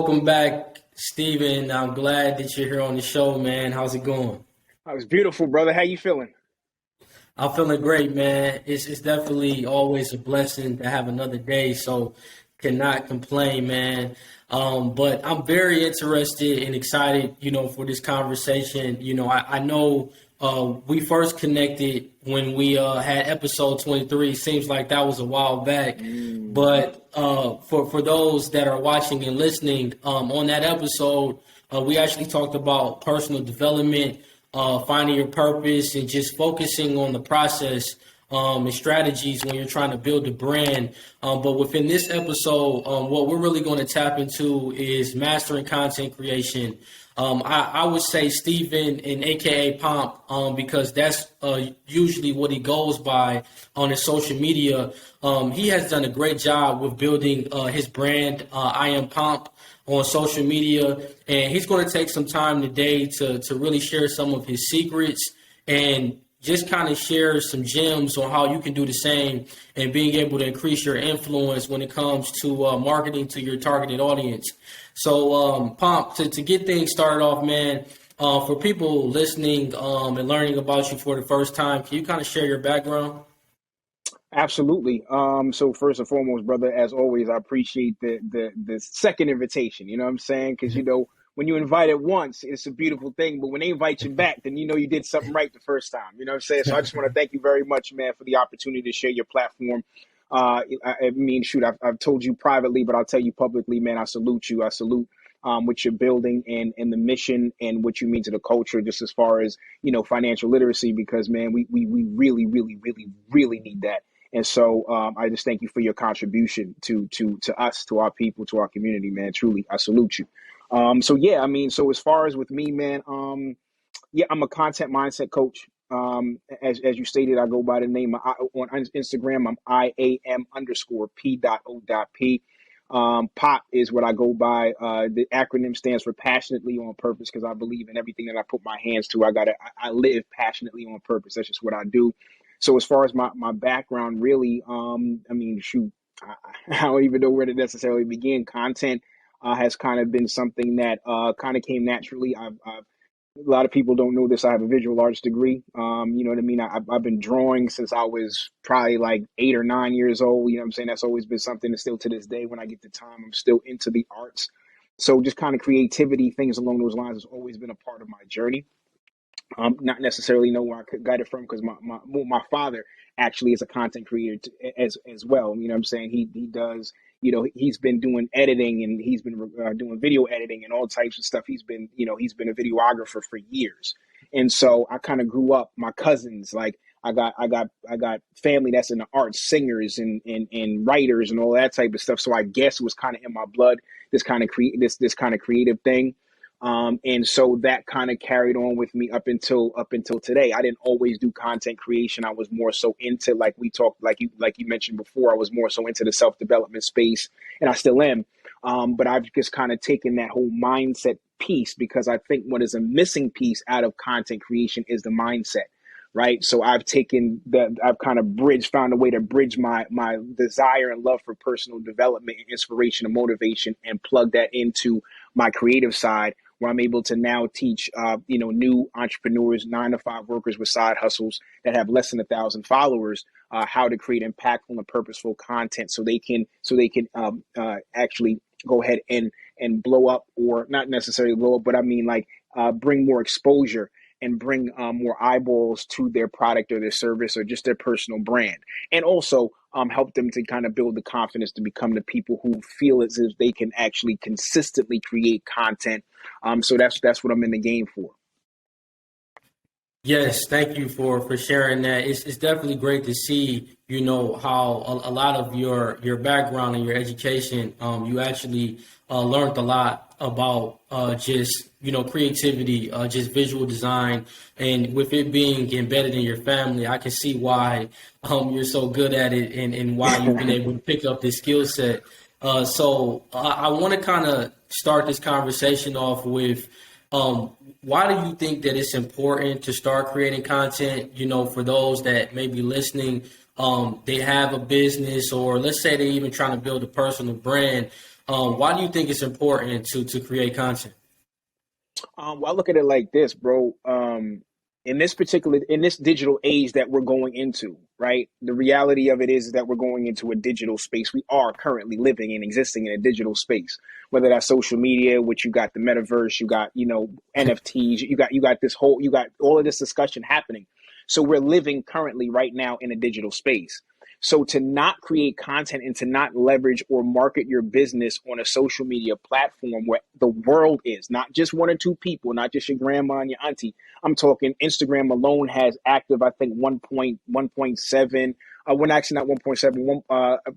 Welcome back, Steven. I'm glad that you're here on the show, man. How's it going? That was beautiful, brother. How you feeling? I'm feeling great, man. It's definitely always a blessing to have another day, so cannot complain, man. But I'm very interested and excited, for this conversation. I know we first connected when we had episode 23. Seems like that was a while back, but for those that are watching and listening, on that episode, we actually talked about personal development, finding your purpose, and just focusing on the process and strategies when you're trying to build a brand. But within this episode, what we're really going to tap into is mastering content creation. I would say Steven and AKA P.O.P, because that's usually what he goes by on his social media. He has done a great job with building his brand, I Am P.O.P, on social media, and he's going to take some time today to really share some of his secrets and just kind of share some gems on how you can do the same and being able to increase your influence when it comes to marketing to your targeted audience. So, P.O.P, to get things started off, man, for people listening and learning about you for the first time, can you kind of share your background? Absolutely. So first and foremost, brother, as always, I appreciate the second invitation. You know what I'm saying? Because when you invite it once, it's a beautiful thing. But when they invite you back, then you did something right the first time. You know what I'm saying? So I just want to thank you very much, man, for the opportunity to share your platform. Shoot, I've told you privately, but I'll tell you publicly, man. I salute you. I salute what you're building and the mission and what you mean to the culture, just as far as financial literacy. Because man, we really, really, really, really need that. And so I just thank you for your contribution to us, to our people, to our community, man. Truly, I salute you. So as far as with me, man, I'm a content mindset coach. As you stated, I go by the name on Instagram. I'm IAM_P.O.P. POP is what I go by. The acronym stands for passionately on purpose, because I believe in everything that I put my hands to. I live passionately on purpose. That's just what I do. So as far as my background, really, shoot, I don't even know where to necessarily begin. Content has kind of been something that kind of came naturally. A lot of people don't know this. I have a visual arts degree. You know what I mean? I've been drawing since I was probably like 8 or 9 years old. You know what I'm saying? That's always been something that still to this day, when I get the time, I'm still into the arts. So just kind of creativity, things along those lines has always been a part of my journey. Not necessarily know where I got it from, because my father actually is a content creator as well. You know what I'm saying? He does, he's been doing editing, and he's been doing video editing and all types of stuff. He's been a videographer for years. And so I kind of grew up, my cousins, like I got family that's in the arts, singers and writers and all that type of stuff. So I guess it was kind of in my blood, this kind of creative thing. And so that kind of carried on with me up until today. I didn't always do content creation. I was more so into, like you mentioned before, I was more so into the self-development space, and I still am. But I've just kind of taken that whole mindset piece, because I think what is a missing piece out of content creation is the mindset. Right. So I've kind of found a way to bridge my desire and love for personal development and inspiration and motivation, and plug that into my creative side, where I'm able to now teach, new entrepreneurs, 9-to-5 workers with side hustles that have less than 1,000 followers, how to create impactful and purposeful content, so they can actually go ahead and blow up, or not necessarily blow up, but I mean bring more exposure and bring more eyeballs to their product or their service or just their personal brand. And also help them to kind of build the confidence to become the people who feel as if they can actually consistently create content. So that's what I'm in the game for. Yes, thank you for sharing that. It's definitely great to see, how a lot of your background and your education, you actually learned a lot about just, creativity, just visual design. And with it being embedded in your family, I can see why you're so good at it, and why you've been able to pick up this skill set. So I want to kind of start this conversation off with, why do you think that it's important to start creating content? For those that may be listening, they have a business, or let's say they're even trying to build a personal brand. Why do you think it's important to create content? Well, I look at it like this, bro. In this digital age that we're going into, right? The reality of it is that we're going into a digital space. We are currently living and existing in a digital space, whether that's social media, which you got the metaverse, you got, NFTs, you got all of this discussion happening. So we're living currently right now in a digital space. So to not create content and to not leverage or market your business on a social media platform where the world is, not just one or two people, not just your grandma and your auntie. I'm talking Instagram alone has active, I think 1.7. When actually not 1.7,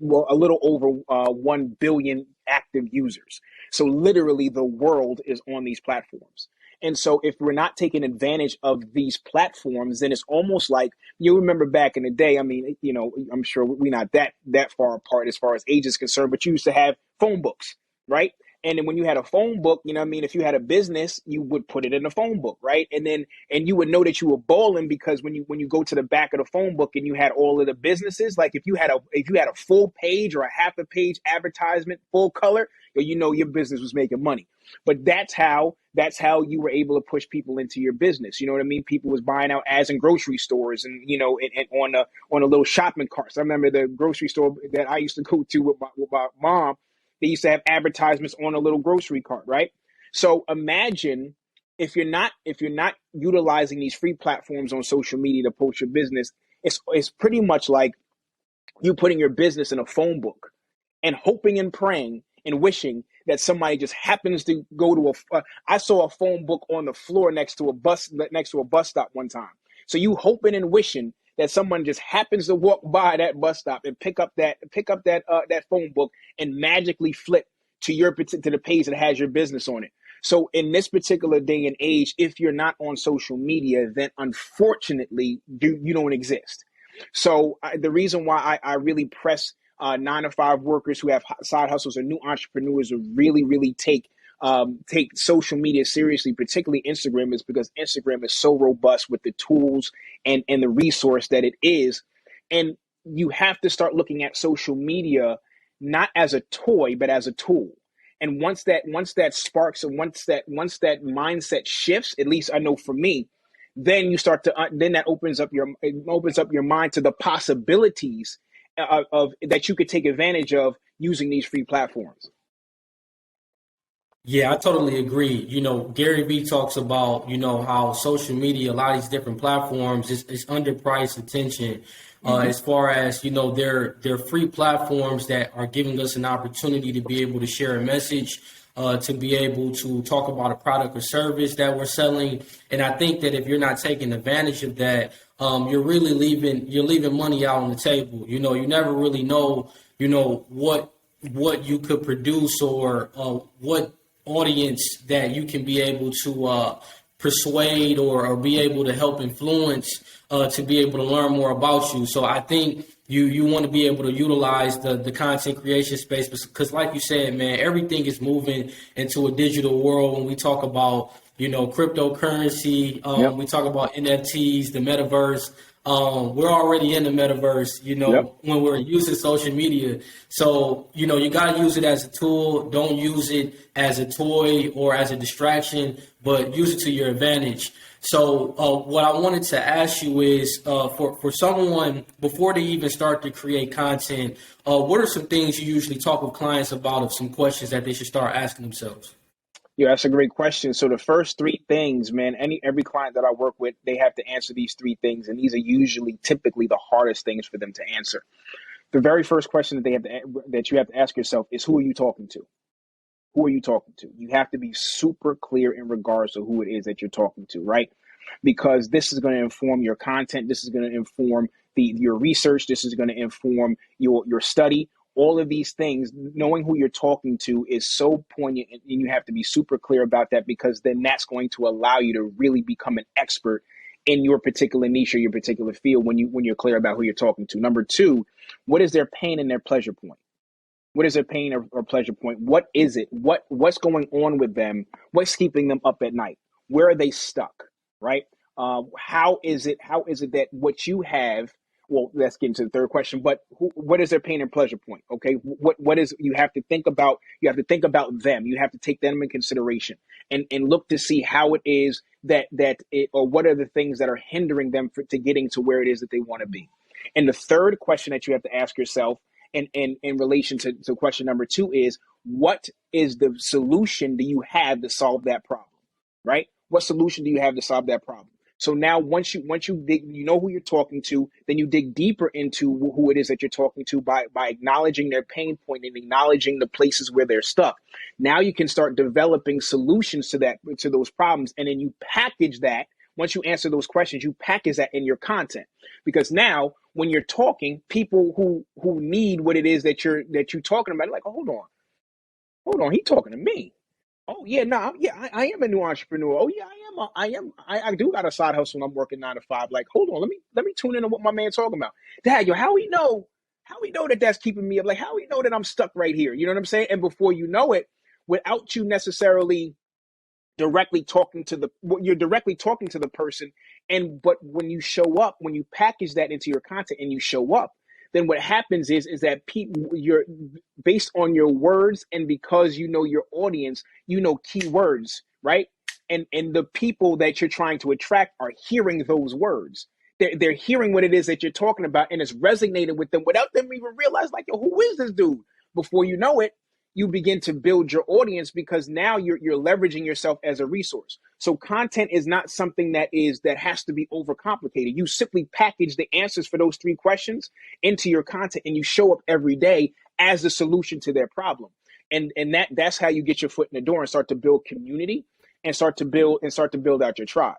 well, a little over 1 billion active users. So literally the world is on these platforms. And so if we're not taking advantage of these platforms, then it's almost like, you remember back in the day, I mean, I'm sure we're not that far apart as far as age is concerned, but you used to have phone books, right? And then when you had a phone book, if you had a business, you would put it in a phone book, right? And you would know that you were balling because when you go to the back of the phone book and you had all of the businesses, like if you had a full page or a half a page advertisement, full color, your business was making money. But that's how you were able to push people into your business. You know what I mean? People was buying out ads in grocery stores and on a little shopping carts. I remember the grocery store that I used to go to with my mom. They used to have advertisements on a little grocery cart, right? So imagine if you're not utilizing these free platforms on social media to post your business, it's pretty much like you putting your business in a phone book and hoping and praying and wishing that somebody just happens to go to I saw a phone book on the floor next to a bus stop one time. So you hoping and wishing that someone just happens to walk by that bus stop and pick up that phone book and magically flip to the page that has your business on it. So in this particular day and age, if you're not on social media, then unfortunately you don't exist. So the reason why I really press 9-to-5 workers who have side hustles or new entrepreneurs who really, really take social media seriously, particularly Instagram, is because Instagram is so robust with the tools and the resource that it is. And you have to start looking at social media not as a toy, but as a tool. And once that sparks and once that mindset shifts, at least I know for me, then you start to then that opens up your mind to the possibilities of that you could take advantage of using these free platforms. Yeah, I totally agree. Gary Vee talks about, how social media, a lot of these different platforms is underpriced attention. As far as, they're free platforms that are giving us an opportunity to be able to share a message, to be able to talk about a product or service that we're selling. And I think that if you're not taking advantage of that, you're really leaving money out on the table. You never really know, what you could produce or what audience that you can be able to persuade or be able to help influence to be able to learn more about you. So I think you want to be able to utilize the content creation space because like you said, man, everything is moving into a digital world. When we talk about, cryptocurrency, Yep. we talk about NFTs, the metaverse. We're already in the metaverse, Yep. when we're using social media. So, you got to use it as a tool. Don't use it as a toy or as a distraction, but use it to your advantage. So what I wanted to ask you is for someone, before they even start to create content, what are some things you usually talk with clients about, of some questions that they should start asking themselves? Yeah, that's a great question. So the first three things, man, every client that I work with, they have to answer these three things, and these are typically the hardest things for them to answer. The very first question that you have to ask yourself is, who are you talking to? Who are you talking to? You have to be super clear in regards to who it is that you're talking to, right? Because this is going to inform your content. This is going to inform your research. This is going to inform your study. All of these things, knowing who you're talking to is so poignant, and you have to be super clear about that, because then that's going to allow you to really become an expert in your particular niche or your particular field when you're clear about who you're talking to. Number two, what is their pain and their pleasure point? What is their pain or pleasure point? What is it? What's going on with them? What's keeping them up at night? Where are they stuck? Right? How is it that what you have, well, let's get into the third question, but what is their pain and pleasure point? Okay. What is, you have to think about, them. You have to take them in consideration and look to see how it is or what are the things that are hindering them to getting to where it is that they want to be. And the third question that you have to ask yourself in relation to question number two is, what is the solution do you have to solve that problem? Right? What solution do you have to solve that problem? So now once you dig, you know who you're talking to, then you dig deeper into who it is that you're talking to by acknowledging their pain point and acknowledging the places where they're stuck. Now you can start developing solutions to those problems. And then you package that. Once you answer those questions, you package that in your content. Because now when you're talking, people who need what it is that you're talking about, like, oh, hold on, he talking to me. Oh yeah, no, I am a new entrepreneur. Oh yeah, I do got a side hustle and I'm working 9 to 5. Like, hold on, let me tune in on what my man's talking about. Dad, yo, how we know that that's keeping me up? Like, how we know that I'm stuck right here? You know what I'm saying? And before you know it, without you necessarily directly talking to you're directly talking to the person. But when you show up, when you package that into your content and you show up, then what happens is that people, you're based on your words, and because you know your audience, you know keywords, right? And the people that you're trying to attract are hearing those words. They're hearing what it is that you're talking about, and it's resonating with them without them even realize, like, yo, who is this dude? Before you know it, you begin to build your audience, because now you're leveraging yourself as a resource. So content is not something that has to be overcomplicated. You simply package the answers for those 3 questions into your content, and you show up every day as the solution to their problem. And that's how you get your foot in the door and start to build community and start to build out your tribe.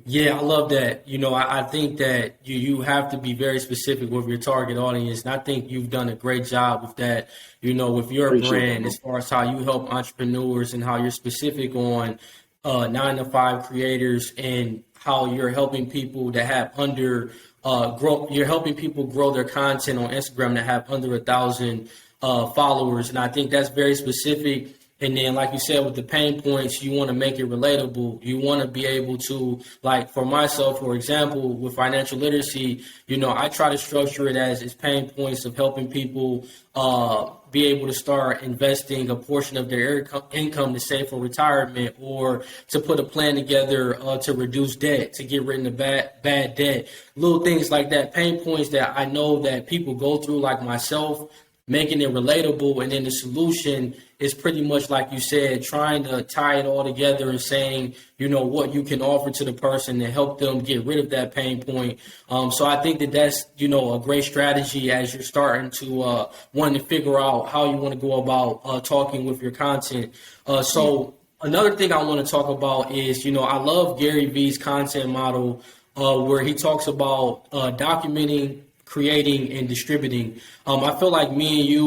Yeah, I love that. I think that you have to be very specific with your target audience. And I think you've done a great job with that, with your Appreciate brand, that, as far as how you help entrepreneurs and how you're specific on 9 to 5 creators, and how you're helping people that have you're helping people grow their content on Instagram that have under 1,000 followers. And I think that's very specific. And then, like you said, with the pain points, you want to make it relatable. You want to be able to, like, for myself, for example, with financial literacy, I try to structure it as pain points of helping people be able to start investing a portion of their income to save for retirement, or to put a plan together to reduce debt, to get rid of bad debt, little things like that. Pain points that I know that people go through, like myself, making it relatable. And then the solution is pretty much, like you said, trying to tie it all together and saying, what you can offer to the person to help them get rid of that pain point. So I think that's, a great strategy as you're starting to wanting to figure out how you want to go about talking with your content. So another thing I want to talk about is, I love Gary Vee's content model, where he talks about documenting, creating, and distributing. I feel like me and you,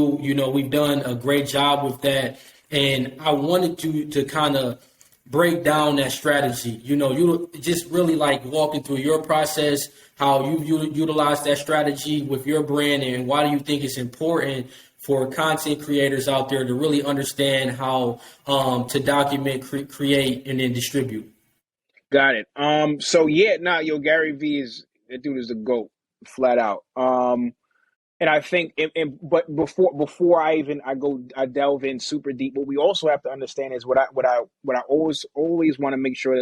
we've done a great job with that. And I wanted you to kind of break down that strategy. You just really like walking through your process, how you utilize that strategy with your brand, and why do you think it's important for content creators out there to really understand how to document, create, and then distribute. Got it. So yeah, Gary Vee that dude is the GOAT, flat out. And I think, but before I delve in super deep, what we also have to understand is what I always want to make sure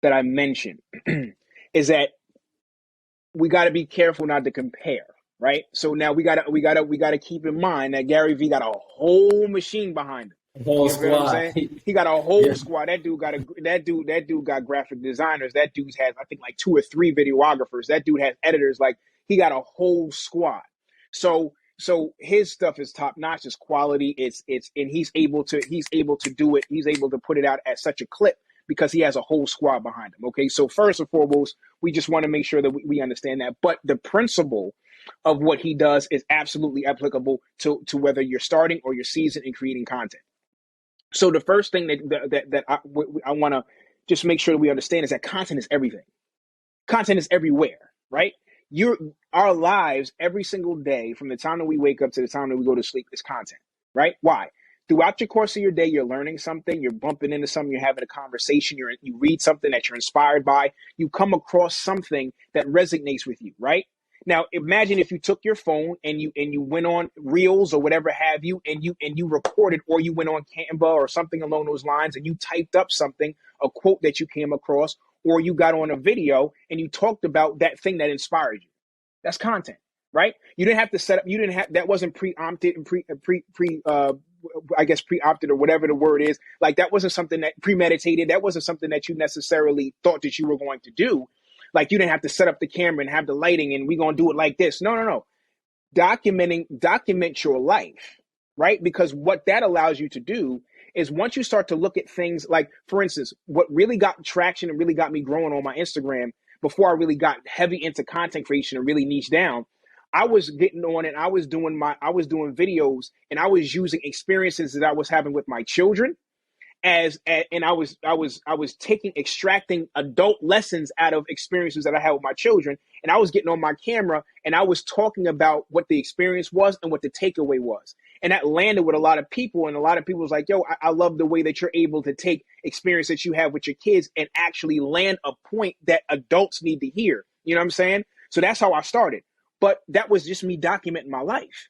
that I mention is that we got to be careful not to compare, right? So now we gotta keep in mind that Gary Vee got a whole machine behind him. Whole You know what I'm squad. saying? He got a whole Yeah. squad. That dude got graphic designers. That dude has, I think, like 2 or 3 videographers. That dude has editors. Like, he got a whole squad. So his stuff is top notch. It's quality. And he's able to do it. He's able to put it out at such a clip because he has a whole squad behind him. Okay. So first and foremost, we just want to make sure that we understand that. But the principle of what he does is absolutely applicable to whether you're starting or you're seasoned in creating content. So the first thing that I want to just make sure that we understand is that content is everything. Content is everywhere, right? Our lives every single day, from the time that we wake up to the time that we go to sleep, is content, right? Why? throughout your course of your day, you're learning something, you're bumping into something, you're having a conversation, you read something that you're inspired by, you come across something that resonates with you, right? Now, imagine if you took your phone and you went on Reels or whatever have you, and you recorded, or you went on Canva or something along those lines, and you typed up something, a quote that you came across, or you got on a video and you talked about that thing that inspired you. That's content, right? You didn't have to set up. You didn't have, that wasn't preempted and preempted or whatever the word is. Like, that wasn't something that premeditated. That wasn't something that you necessarily thought that you were going to do. Like, you didn't have to set up the camera and have the lighting and we're going to do it like this. No. Document your life, right? Because what that allows you to do is, once you start to look at things like, for instance, what really got traction and really got me growing on my Instagram before I really got heavy into content creation and really niche down, I was getting on and I was doing videos, and I was using experiences that I was having with my children and I was extracting adult lessons out of experiences that I had with my children, and I was getting on my camera and I was talking about what the experience was and what the takeaway was. And that landed with a lot of people, and a lot of people was like, yo, I love the way that you're able to take experience that you have with your kids and actually land a point that adults need to hear. You know what I'm saying? So that's how I started. But that was just me documenting my life.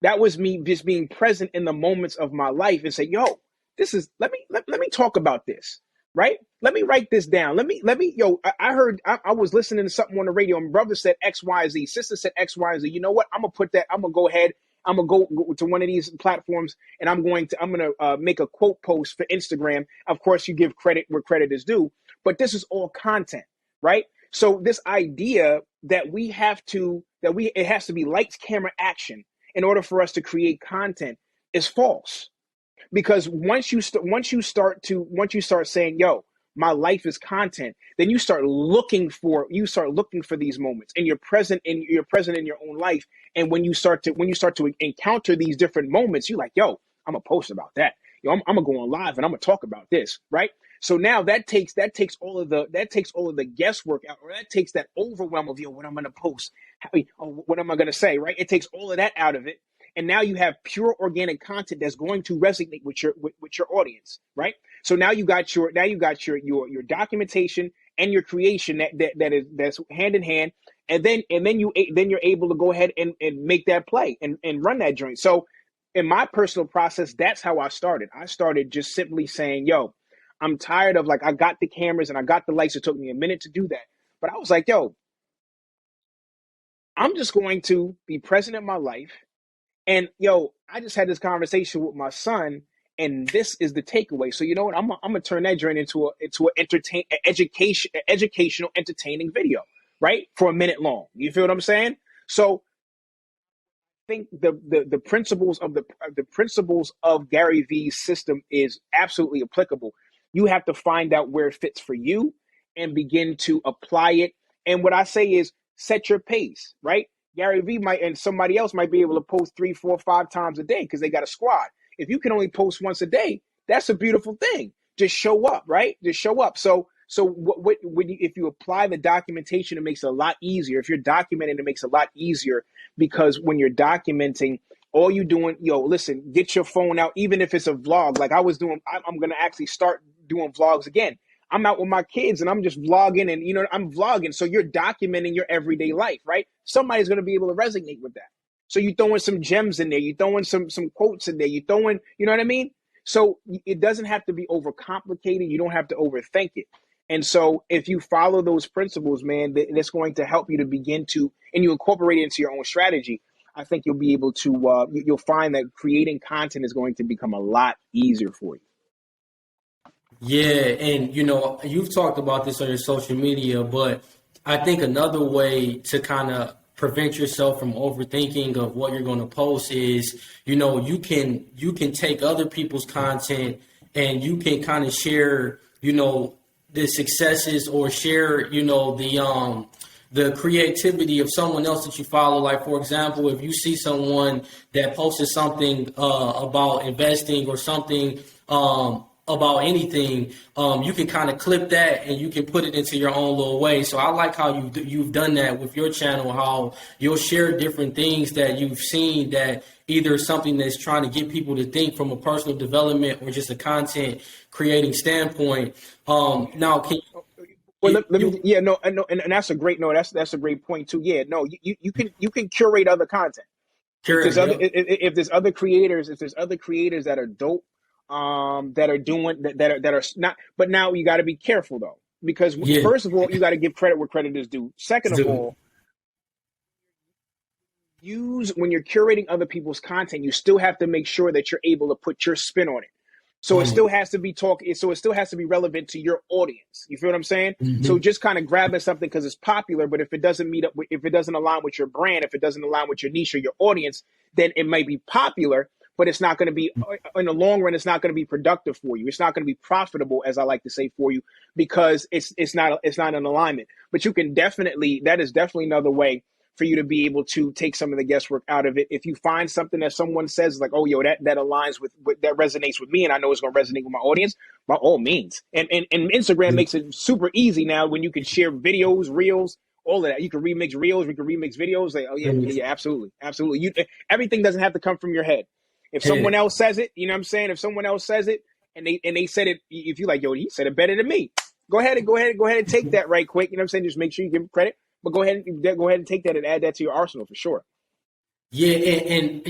That was me just being present in the moments of my life and say, yo, this is, let me talk about this, right? Let me write this down. I heard, I was listening to something on the radio, and brother said X, Y, Z, sister said X, Y, Z. You know what? I'm going to go ahead. I'm going to go to one of these platforms, and I'm going to make a quote post for Instagram. Of course, you give credit where credit is due, but this is all content, right? So this idea that it has to be lights, camera, action in order for us to create content is false. Because once you start saying, yo, my life is content, then you start looking for these moments, and you're present in your own life. And when you start to encounter these different moments, you're like, yo, I'm gonna post about that. Yo, I'm gonna go on live and I'm gonna talk about this, right? So now that takes all of the guesswork out, or that takes that overwhelm of, yo, what I'm gonna post, what am I gonna say, right? It takes all of that out of it. And now you have pure organic content that's going to resonate with your audience, right? So now you got your documentation and your creation that's hand in hand, and then you're able to go ahead and make that play and run that joint. So in my personal process, that's how I started. I started just simply saying, yo, I'm tired of, like, I got the cameras and I got the lights. It took me a minute to do that, but I was like, yo, I'm just going to be present in my life. And yo, I just had this conversation with my son, and this is the takeaway. So you know what? I'm gonna turn that joint into educational, entertaining video, right? For a minute long. You feel what I'm saying? So I think the principles of Gary Vee's system is absolutely applicable. You have to find out where it fits for you and begin to apply it. And what I say is, set your pace, right? Gary Vee and somebody else might be able to post 3, 4, 5 times a day because they got a squad. If you can only post once a day, that's a beautiful thing. Just show up, right? Just show up. So if you apply the documentation, it makes it a lot easier. If you're documenting, it makes it a lot easier, because when you're documenting, all you doing, yo, listen, get your phone out, even if it's a vlog. Like I was doing, I'm going to actually start doing vlogs again. I'm out with my kids and I'm just vlogging, and I'm vlogging. So you're documenting your everyday life, right? Somebody's going to be able to resonate with that. So you're throwing some gems in there. You're throwing some quotes in there. You're throwing, you know what I mean? So it doesn't have to be overcomplicated. You don't have to overthink it. And so if you follow those principles, man, that's going to help you to begin to, and you incorporate it into your own strategy. I think you'll be able to, you'll find that creating content is going to become a lot easier for you. Yeah, and you've talked about this on your social media, but I think another way to kind of prevent yourself from overthinking of what you're going to post is, you can take other people's content and you can kind of share, the successes, or share, the creativity of someone else that you follow. Like, for example, if you see someone that posted something about investing or something about anything, you can kind of clip that and you can put it into your own little way. So I like how you've done that with your channel, how you'll share different things that you've seen that either something that's trying to get people to think from a personal development or just a content creating standpoint. Now, can Well, you, let me, you yeah, no, no, and that's a great, no, that's a great point too. Yeah, no, you can curate other content. If Carry, yep. if there's other creators, that are dope, that are doing that are not. But now you got to be careful though, because Yeah, first of all, you got to give credit where credit is due. Second of dude. all, use when you're curating other people's content, you still have to make sure that you're able to put your spin on it. So it On still it. has to be so it still has to be relevant to your audience. You feel what I'm saying? So Hmm. just kind of grabbing something because it's popular, but if it doesn't meet up with, if it doesn't align with your brand, if it doesn't align with your niche or your audience, then it might be popular, but it's not going to be in the long run. It's not going to be productive for you. It's not going to be profitable, as I like to say, for you, because it's not an alignment. But you can definitely, that is definitely another way for you to be able to take some of the guesswork out of it. If you find something that someone says like, oh, yo, that aligns with that resonates with me, and I know it's going to resonate with my audience, by all means. And Instagram makes it super easy now when you can share videos, reels, all of that. You can remix reels, we can remix videos. Like, oh yeah, yeah, absolutely, absolutely. Everything doesn't have to come from your head. If someone Head. else says it, you know what I'm saying? If someone else says it and they said it, if you like, yo, he said it better than me. Go ahead and take that right quick. You know what I'm saying? Just make sure you give him credit. But go ahead and take that and add that to your arsenal for sure. Yeah, and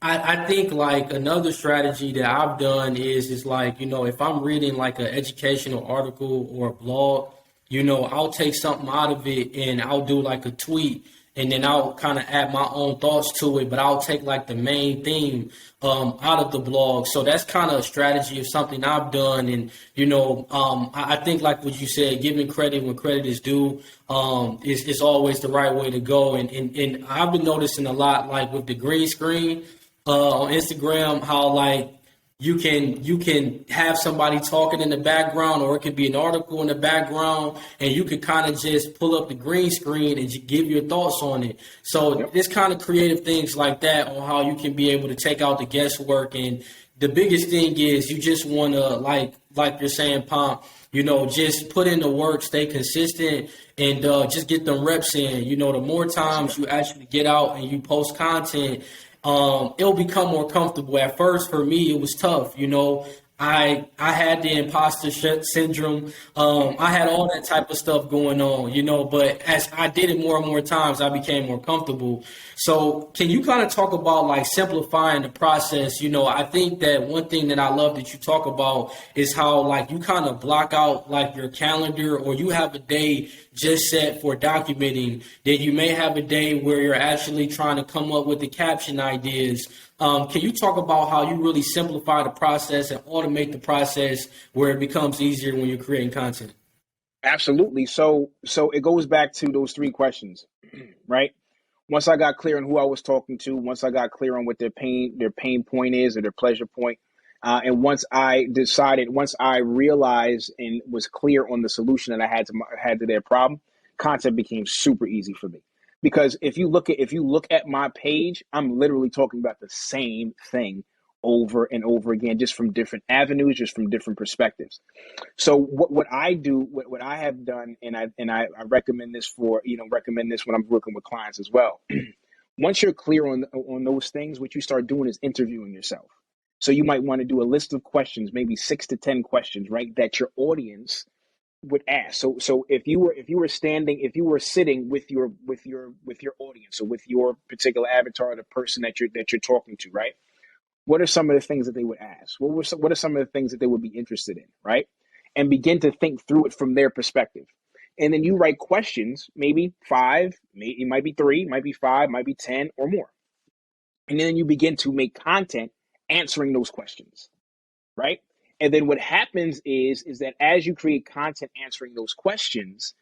I think like another strategy that I've done is like, if I'm reading like an educational article or a blog, I'll take something out of it and I'll do like a tweet and then I'll kind of add my own thoughts to it, but I'll take like the main theme out of the blog. So that's kind of a strategy of something I've done. And, I think like what you said, giving credit when credit is due is always the right way to go. And I've been noticing a lot like with the green screen on Instagram, how like you can have somebody talking in the background, or it could be an article in the background, and you could kind of just pull up the green screen and just give your thoughts on it. So Yep. this kind of creative things like that on how you can be able to take out the guesswork. And the biggest thing is you just want to like you're saying, Pomp. Just put in the work, stay consistent, and just get them reps in. The more Yes, times sir. you actually get out and you post content, it'll become more comfortable. At first, for me, it was tough. I had the imposter syndrome. I had all that type of stuff going on. But as I did it more and more times, I became more comfortable. So, can you kind of talk about like simplifying the process? I think that one thing that I love that you talk about is how like you kind of block out like your calendar, or you have a day just set for documenting. Then you may have a day where you're actually trying to come up with the caption ideas. Can you talk about how you really simplify the process and automate the process where it becomes easier when you're creating content? Absolutely. So it goes back to those three questions, right? Once I got clear on who I was talking to, once I got clear on what their pain point is or their pleasure point, and once I realized and was clear on the solution that I had to their problem, content became super easy for me. Because if you look at my page, I'm literally talking about the same thing over and over again, just from different avenues, just from different perspectives. So what I do, what I have done, and I recommend this recommend this when I'm working with clients as well. Once you're clear on those things, what you start doing is interviewing yourself. So you might want to do a list of questions, maybe 6 to 10 questions, right, that your audience would ask. So if you were sitting with your audience or with your particular avatar, the person that you're talking to, right? What are some of the things that they would ask? What are some of the things that they would be interested in, right? And begin to think through it from their perspective. And then you write questions, maybe five, it might be three, might be five, might be 10 or more. And then you begin to make content answering those questions, right? And then what happens is that as you create content answering those questions,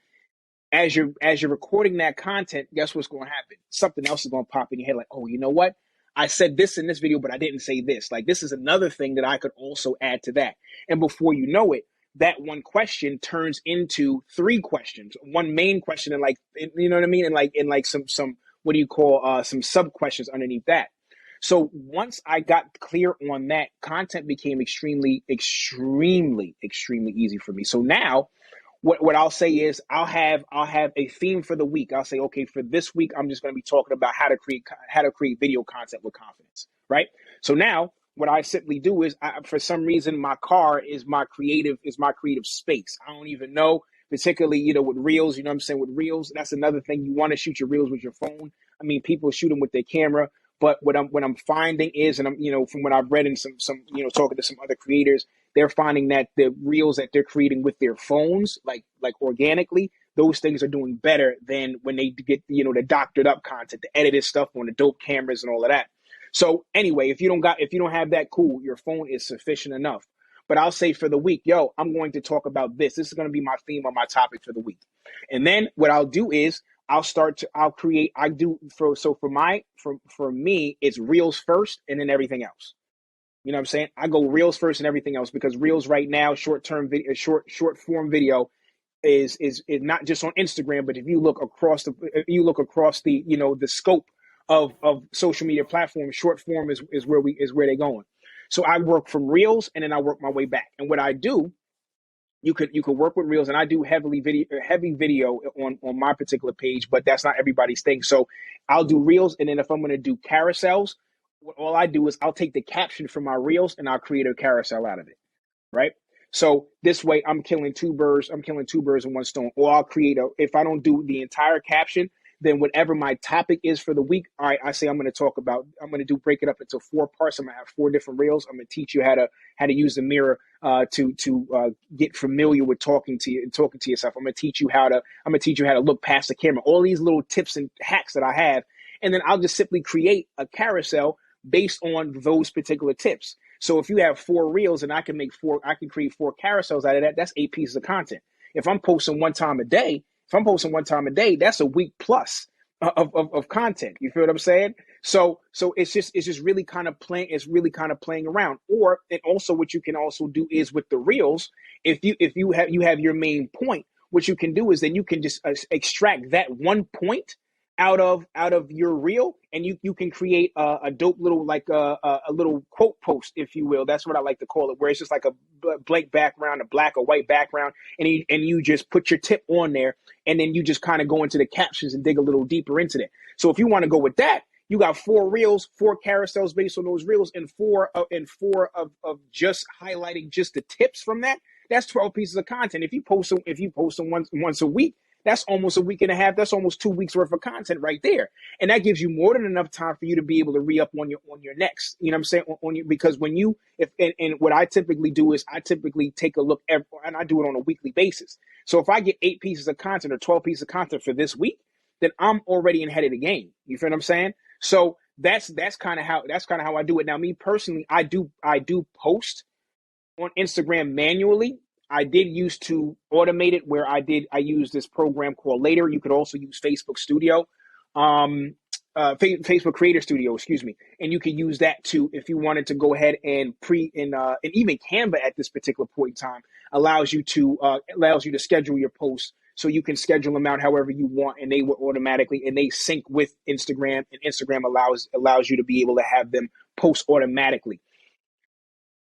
as you're recording that content, guess what's going to happen? Something else is going to pop in your head, like, oh, you know what? I said this in this video, but I didn't say this. Like, this is another thing that I could also add to that. And before you know it, that one question turns into three questions, one main question, and like, you know what I mean, and like some what do you call some sub questions underneath that. So once I got clear on that, content became extremely, extremely, extremely easy for me. So now what I'll say is I'll have a theme for the week. I'll say, okay, for this week, I'm just going to be talking about how to create video content with confidence, right? So now what I simply do is, for some reason, my car is my creative space. I don't even know, particularly, with reels, you know what I'm saying? With reels, that's another thing. You want to shoot your reels with your phone. I mean, people shoot them with their camera, but what I'm finding is, and I'm, from what I've read in some, talking to some other creators, they're finding that the reels that they're creating with their phones, like organically, those things are doing better than when they get, the doctored up content, the edited stuff on the dope cameras and all of that. So anyway, if you don't have that, cool, your phone is sufficient enough. But I'll say for the week, I'm going to talk about this. This is going to be my theme or my topic for the week. And then what I'll do is for me, it's reels first and then everything else. You know what I'm saying? I go reels first and everything else, because reels right now, short form video is not just on Instagram, but if you look across the the scope of social media platforms, short form is where they're going. So I work from reels and then I work my way back. And what I do, you could work with reels, and I do heavy video on my particular page, but that's not everybody's thing. So I'll do reels, and then if I'm going to do carousels, all I do is I'll take the caption from my reels and I'll create a carousel out of it, right? So this way I'm killing two birds with one stone. Or I'll if I don't do the entire caption, then whatever my topic is for the week, all right, I say I'm going to break it up into 4 parts. I'm going to have 4 different reels. I'm going to teach you how to use the mirror to get familiar with talking to yourself. I'm going to teach you how to look past the camera. All these little tips and hacks that I have, and then I'll just simply create a carousel based on those particular tips. So if you have 4 reels and I can create 4 carousels out of that, that's 8 pieces of content. If I'm posting one time a day, that's a week plus of content. You feel what I'm saying? So it's just really kind of playing around. And also what you can also do is with the reels, if you have your main point, what you can do is then you can just extract that one point out of your reel, and you can create a dope little, like a little quote post, if you will. That's what I like to call it, where it's just like a blank background, a black or white background, and you just put your tip on there, and then you just kind of go into the captions and dig a little deeper into that. So if you want to go with that, you got 4 reels, 4 carousels based on those reels, and 4 of just highlighting just the tips from that. That's 12 pieces of content. If you post them once a week, that's almost a week and a half. That's almost 2 weeks worth of content right there. And that gives you more than enough time for you to be able to re-up on your next, you know what I'm saying? Because what I typically do is I typically take a look and I do it on a weekly basis. So if I get 8 pieces of content or 12 pieces of content for this week, then I'm already ahead of the game. You feel what I'm saying? So that's kind of how I do it. Now, me personally, I do post on Instagram manually. I did used to automate it, where I use this program called Later. You could also use Facebook Studio, Facebook Creator Studio, excuse me, and you could use that too if you wanted to go ahead and even Canva at this particular point in time allows you to schedule your posts, so you can schedule them out however you want, and they will automatically, and they sync with Instagram, and Instagram allows you to be able to have them post automatically.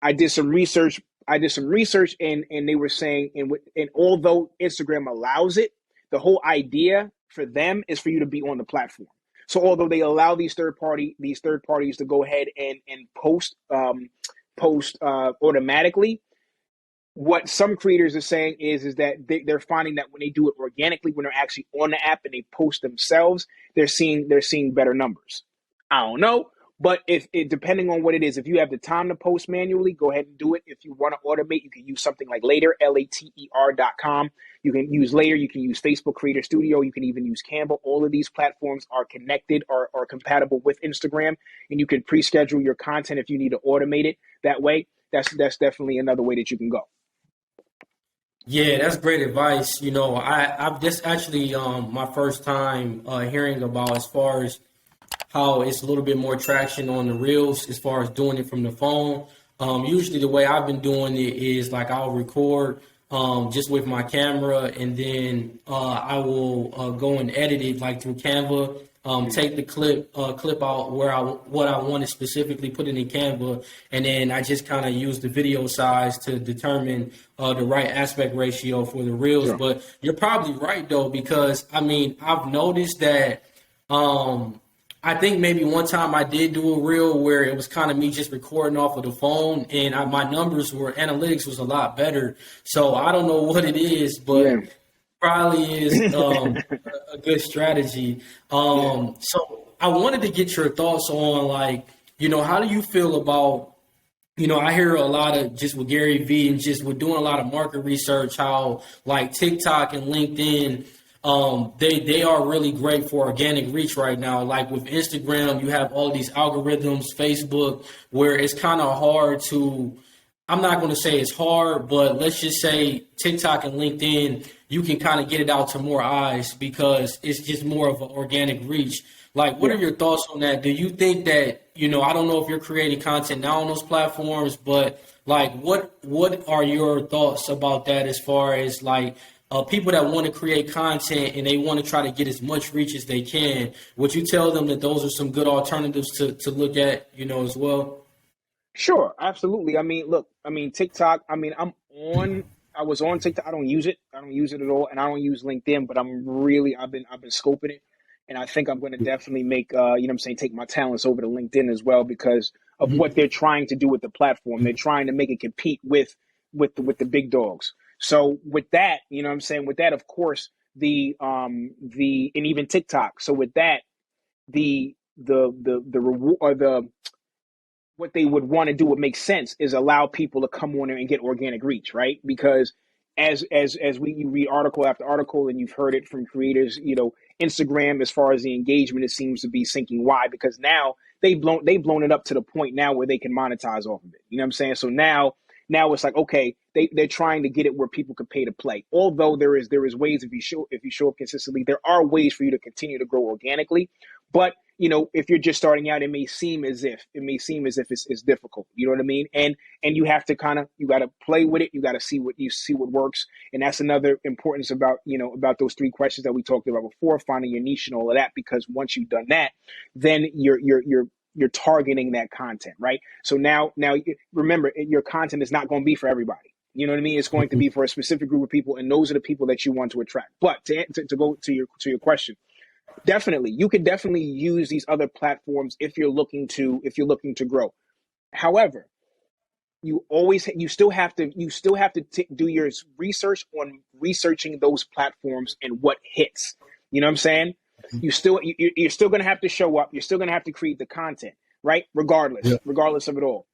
I did some research and they were saying, and although Instagram allows it, the whole idea for them is for you to be on the platform. So although they allow these third parties to go ahead and post automatically, what some creators are saying is that they're finding that when they do it organically, when they're actually on the app and they post themselves, they're seeing better numbers. I don't know. But if depending on what it is, if you have the time to post manually, go ahead and do it. If you want to automate, you can use something like Later, later.com. You can use Later. You can use Facebook Creator Studio. You can even use Canva. All of these platforms are connected or are compatible with Instagram, and you can pre-schedule your content if you need to automate it that way. That's definitely another way that you can go. Yeah, that's great advice. I've just actually my first time hearing about, as far as how it's a little bit more traction on the reels as far as doing it from the phone. Usually the way I've been doing it is like I'll record just with my camera, and then I will go and edit it like through Canva, take the clip out where what I wanted specifically, put it in Canva, and then I just kind of use the video size to determine the right aspect ratio for the reels. Sure. But you're probably right though, because I mean I've noticed that. I think maybe one time I did do a reel where it was kind of me just recording off of the phone, and my numbers were analytics was a lot better. So I don't know what it is, Yeah. but probably is a good strategy. Yeah. So I wanted to get your thoughts on, like, how do you feel about, I hear a lot of just with Gary Vee and just with doing a lot of market research, how like TikTok and LinkedIn, they are really great for organic reach right now. Like with Instagram, you have all these algorithms, Facebook, where it's kind of hard to, I'm not going to say it's hard, but let's just say TikTok and LinkedIn, you can kind of get it out to more eyes because it's just more of an organic reach. Like, what are your thoughts on that? Do you think that, I don't know if you're creating content now on those platforms, but like, what are your thoughts about that as far as like, people that want to create content and they want to try to get as much reach as they can? Would you tell them that those are some good alternatives to look at, as well? Sure, absolutely. I mean, look, TikTok, I was on TikTok. I don't use it. I don't use it at all. And I don't use LinkedIn, but I've been scoping it. And I think I'm going to definitely make, take my talents over to LinkedIn as well because of what they're trying to do with the platform. They're trying to make it compete with the big dogs. So with that, with that, of course, and even TikTok. So with that, the reward or what they would want to do, what makes sense, is allow people to come on there and get organic reach, right? Because you read article after article, and you've heard it from creators, Instagram, as far as the engagement, it seems to be sinking. Why? Because now they've blown it up to the point now where they can monetize off of it. You know what I'm saying? So now it's like, okay, they're trying to get it where people can pay to play. Although there is ways, if you show up consistently, there are ways for you to continue to grow organically. But if you're just starting out, it may seem as if it's difficult. You know what I mean? And you have to you got to play with it. You got to see what works. And that's another importance about those three questions that we talked about before, finding your niche and all of that. Because once you've done that, then you're targeting that content, right? So now remember, your content is not going to be for everybody. You know what I mean? It's going to be for a specific group of people, and those are the people that you want to attract. But to go to your question, definitely, you could definitely use these other platforms if you're looking to grow. However, you still have to do your research on researching those platforms and what hits. You know what I'm saying? You're still going to have to show up. You're still going to have to create the content, right? Regardless of it all.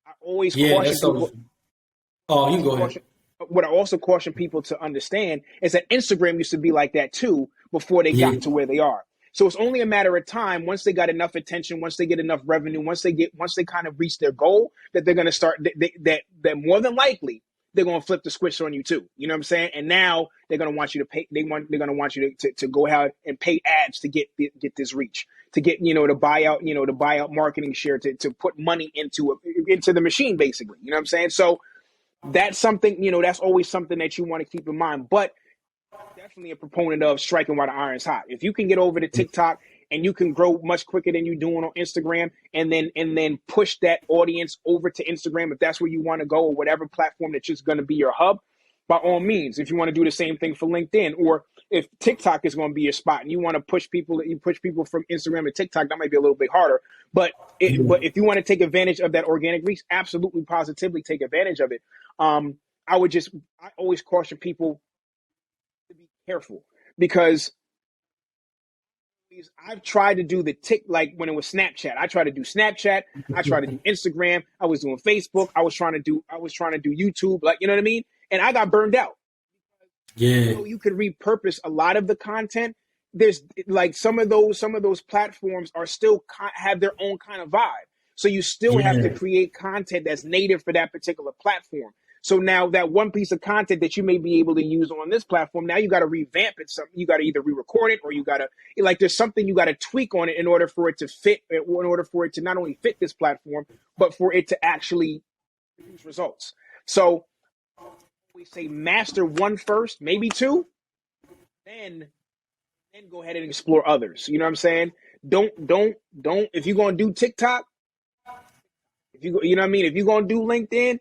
I always caution people. Oh, you can go ahead. What I also caution people to understand is that Instagram used to be like that too before they got to where they are. So it's only a matter of time, once they got enough attention, once they get enough revenue, once they kind of reach their goal, that they're going to start that more than likely they're going to flip the switch on you too. You know what I'm saying? And now they're going to want you to pay. They're going to want you to go out and pay ads to get this reach, to get to buy out marketing share, to put money into the machine, basically. You know what I'm saying? So that's something, that's always something that you want to keep in mind. But definitely a proponent of striking while the iron's hot. If you can get over to TikTok and you can grow much quicker than you're doing on Instagram, and then push that audience over to Instagram, if that's where you want to go, or whatever platform that's just going to be your hub, by all means. If you want to do the same thing for LinkedIn, or if TikTok is going to be your spot and you want to push people from Instagram to TikTok, that might be a little bit harder. But if you want to take advantage of that organic reach, absolutely, positively take advantage of it. I always caution people to be careful, because I've tried to do like when it was Snapchat. I tried to do Snapchat. I tried to do Instagram. I was doing Facebook. I was trying to do YouTube. Like, you know what I mean? And I got burned out. Yeah. You could repurpose a lot of the content. There's like some of those platforms are still have their own kind of vibe. So you still have to create content that's native for that particular platform. So now that one piece of content that you may be able to use on this platform, now you got to revamp it. You got to either re-record it, or you got to, like, there's something you got to tweak on it in order for it to fit, in order for it to not only fit this platform, but for it to actually produce results. So we say master one first, maybe two, then then go ahead and explore others. You know what I'm saying? Don't. If you're gonna do TikTok, if you know what I mean. If you're gonna do LinkedIn.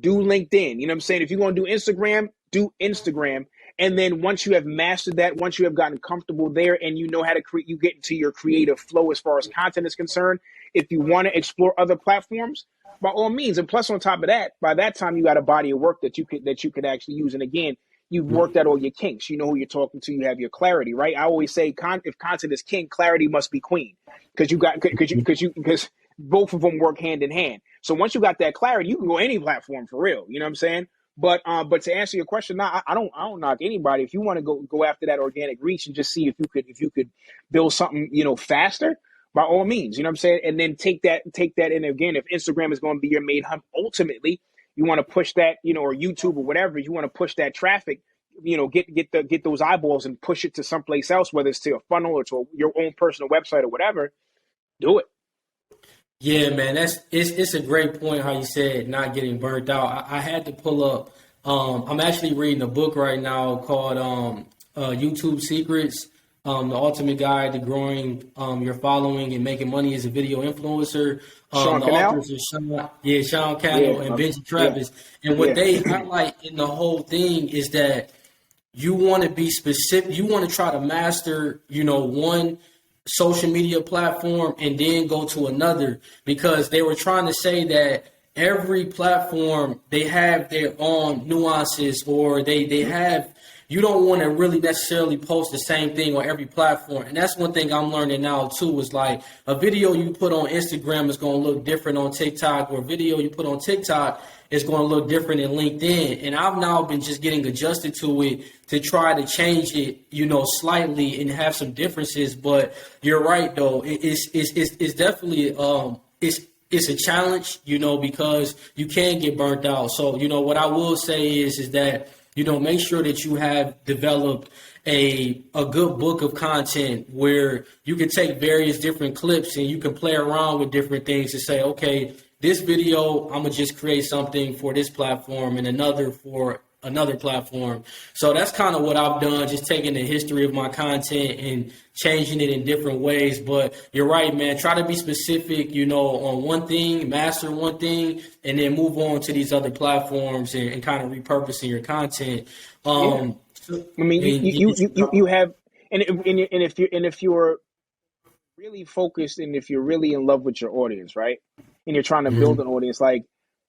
You know what I'm saying? If you're gonna do Instagram, do Instagram. And then once you have mastered that, once you have gotten comfortable there, and you know how to create, you get into your creative flow as far as content is concerned. If you want to explore other platforms, by all means. And plus, on top of that, by that time you got a body of work that you could actually use. And again, you've worked out all your kinks. You know who you're talking to. You have your clarity, right? I always say, if content is king, clarity must be queen, because both of them work hand in hand. So once you got that clarity, you can go any platform for real. You know what I'm saying? But to answer your question, now I don't knock anybody. If you want to go after that organic reach and just see if you could build something faster, by all means. You know what I'm saying? And then take that in again. If Instagram is going to be your main hub, ultimately you want to push that, or YouTube or whatever. You want to push that traffic. Get those eyeballs and push it to someplace else, whether it's to a funnel or to your own personal website or whatever. Do it. Yeah, man, it's a great point how you said not getting burnt out. I had to pull up. I'm actually reading a book right now called YouTube Secrets, the ultimate guide to growing your following and making money as a video influencer. Sean The Cannell? authors are Sean Cannell and Benji Yeah, Travis. And what yeah. they highlight in the whole thing is that you want to be specific. You want to try to master, one social media platform and then go to another, because they were trying to say that every platform, they have their own nuances, or they have, you don't want to really necessarily post the same thing on every platform. And that's one thing I'm learning now too, is like a video you put on Instagram is going to look different on TikTok, or a video you put on TikTok is going to look different in LinkedIn. And I've now been just getting adjusted to it to try to change it, slightly and have some differences. But you're right though. It's definitely it's a challenge, because you can get burnt out. So, what I will say is that, make sure that you have developed a good book of content where you can take various different clips and you can play around with different things to say, okay, this video, I'm going to just create something for this platform and another for another platform. So that's kind of what I've done, just taking the history of my content and changing it in different ways. But you're right, man. Try to be specific, on one thing, master one thing, and then move on to these other platforms and kind of repurposing your content. Yeah. I mean, you have, and if you're really focused, and if you're really in love with your audience, right, and you're trying to build an audience, like,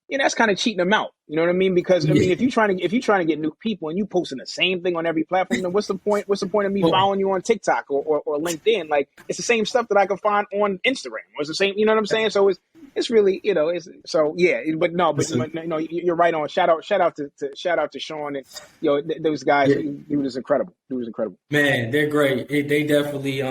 that's kind of cheating them out. You know what I mean? Because I mean, if you're trying to get new people and you posting the same thing on every platform, then what's the point? What's the point of me following you on TikTok or LinkedIn? Like, it's the same stuff that I can find on Instagram. It's the same. You know what I'm saying? So it's really, it's so yeah. But no, you're right on. Shout out to Sean and those guys. Yeah. He was incredible. He was incredible. Man, they're great. They definitely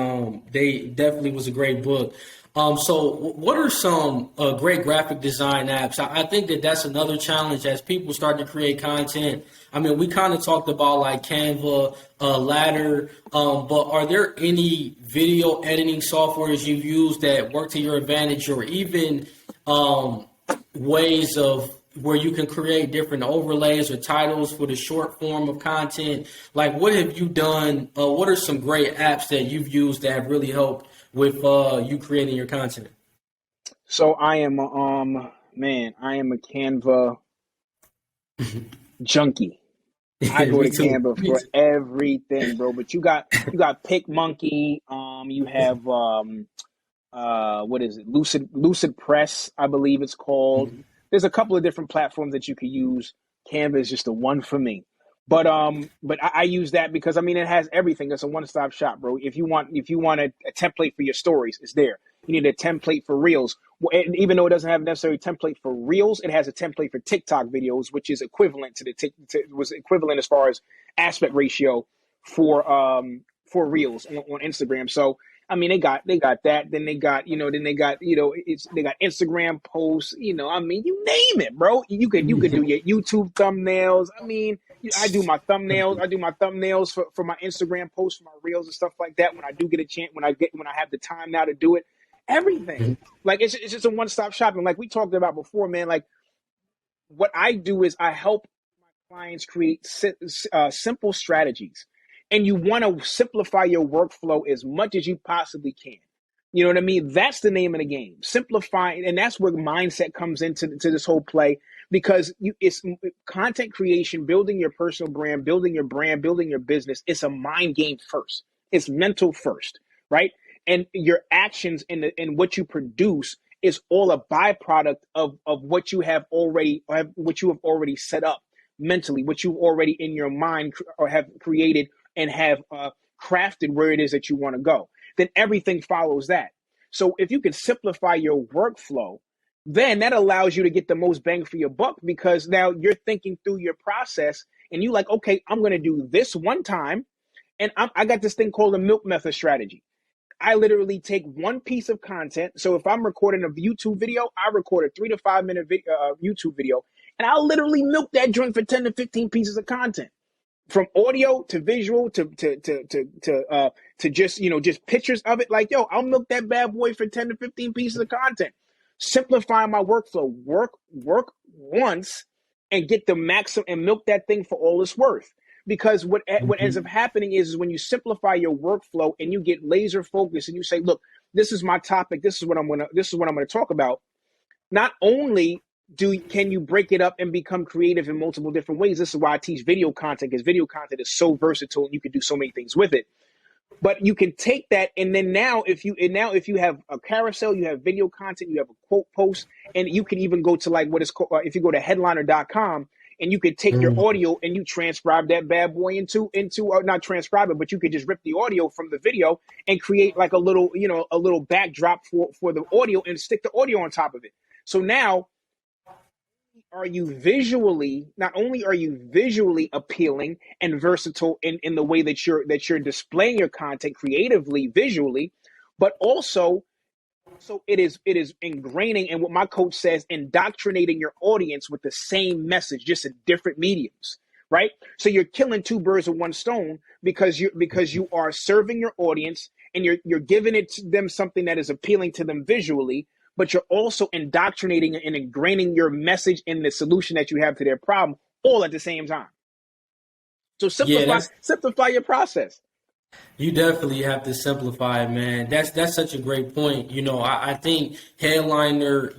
was a great book. So what are some great graphic design apps? I think that's another challenge as people start to create content. I mean, we kind of talked about like Canva, Ladder, but are there any video editing softwares you've used that work to your advantage, or even ways of where you can create different overlays or titles for the short form of content? Like, what have you done? What are some great apps that you've used that have really helped with you creating your content? So I am I am a Canva junkie. I go to Canva for everything, bro. But you got PicMonkey. You have what is it? Lucid Press, I believe it's called. There's a couple of different platforms that you could use. Canva is just the one for me. But I use that because I mean it has everything. It's a one-stop shop, bro. If you want a template for your stories, it's there. You need a template for Reels. And even though it doesn't have necessarily a template for Reels, it has a template for TikTok videos, which is equivalent was equivalent as far as aspect ratio for Reels on Instagram. So I mean, they got that. Then they got they got Instagram posts. I mean, you name it, bro. You could do your YouTube thumbnails. I mean, I do my thumbnails. I do my thumbnails for my Instagram posts, for my Reels and stuff like that. When I do get a chance, when I have the time now to do it, everything. Like it's just a one-stop shopping. Like we talked about before, man. Like what I do is I help my clients create simple strategies. and you want to simplify your workflow as much as you possibly can. You know what I mean? That's the name of the game. Simplifying, and that's where mindset comes into this whole play, because it's content creation, building your personal brand, building your business. It's a mind game first. It's mental first, right? And your actions and what you produce is all a byproduct of what you have already set up mentally, what you already in your mind or have created and have crafted where it is that you want to go. Then everything follows that. So if you can simplify your workflow, then that allows you to get the most bang for your buck, because now you're thinking through your process and you like, okay, I'm going to do this one time. And I got this thing called a milk method strategy. I literally take one piece of content. So if I'm recording a YouTube video, I record a 3 to 5 minute YouTube video, and I'll literally milk that joint for 10 to 15 pieces of content, from audio to visual to just, just pictures of it. Like, yo, I'll milk that bad boy for 10 to 15 pieces of content. Simplify my workflow. Work once and get the maximum and milk that thing for all it's worth. Because what ends up happening is when you simplify your workflow and you get laser focused and you say, look, this is my topic. This is what I'm gonna talk about. Not only can you break it up and become creative in multiple different ways. This is why I teach video content, because video content is so versatile and you can do so many things with it. But you can take that, and then now if you have a carousel, you have video content, you have a quote post, and you can even go to like what is called, if you go to headliner.com, and you could take your audio and you transcribe that bad boy into not transcribe it, but you could just rip the audio from the video and create like a little backdrop for the audio and stick the audio on top of it. So now not only are you visually appealing and versatile in the way that you're displaying your content creatively, visually, but also it is ingraining, and what my coach says, indoctrinating your audience with the same message, just in different mediums, right? So you're killing two birds with one stone, because you are serving your audience and you're giving it to them something that is appealing to them visually, but you're also indoctrinating and ingraining your message in the solution that you have to their problem, all at the same time. So simplify your process. You definitely have to simplify it, man. That's such a great point. I think Headliner,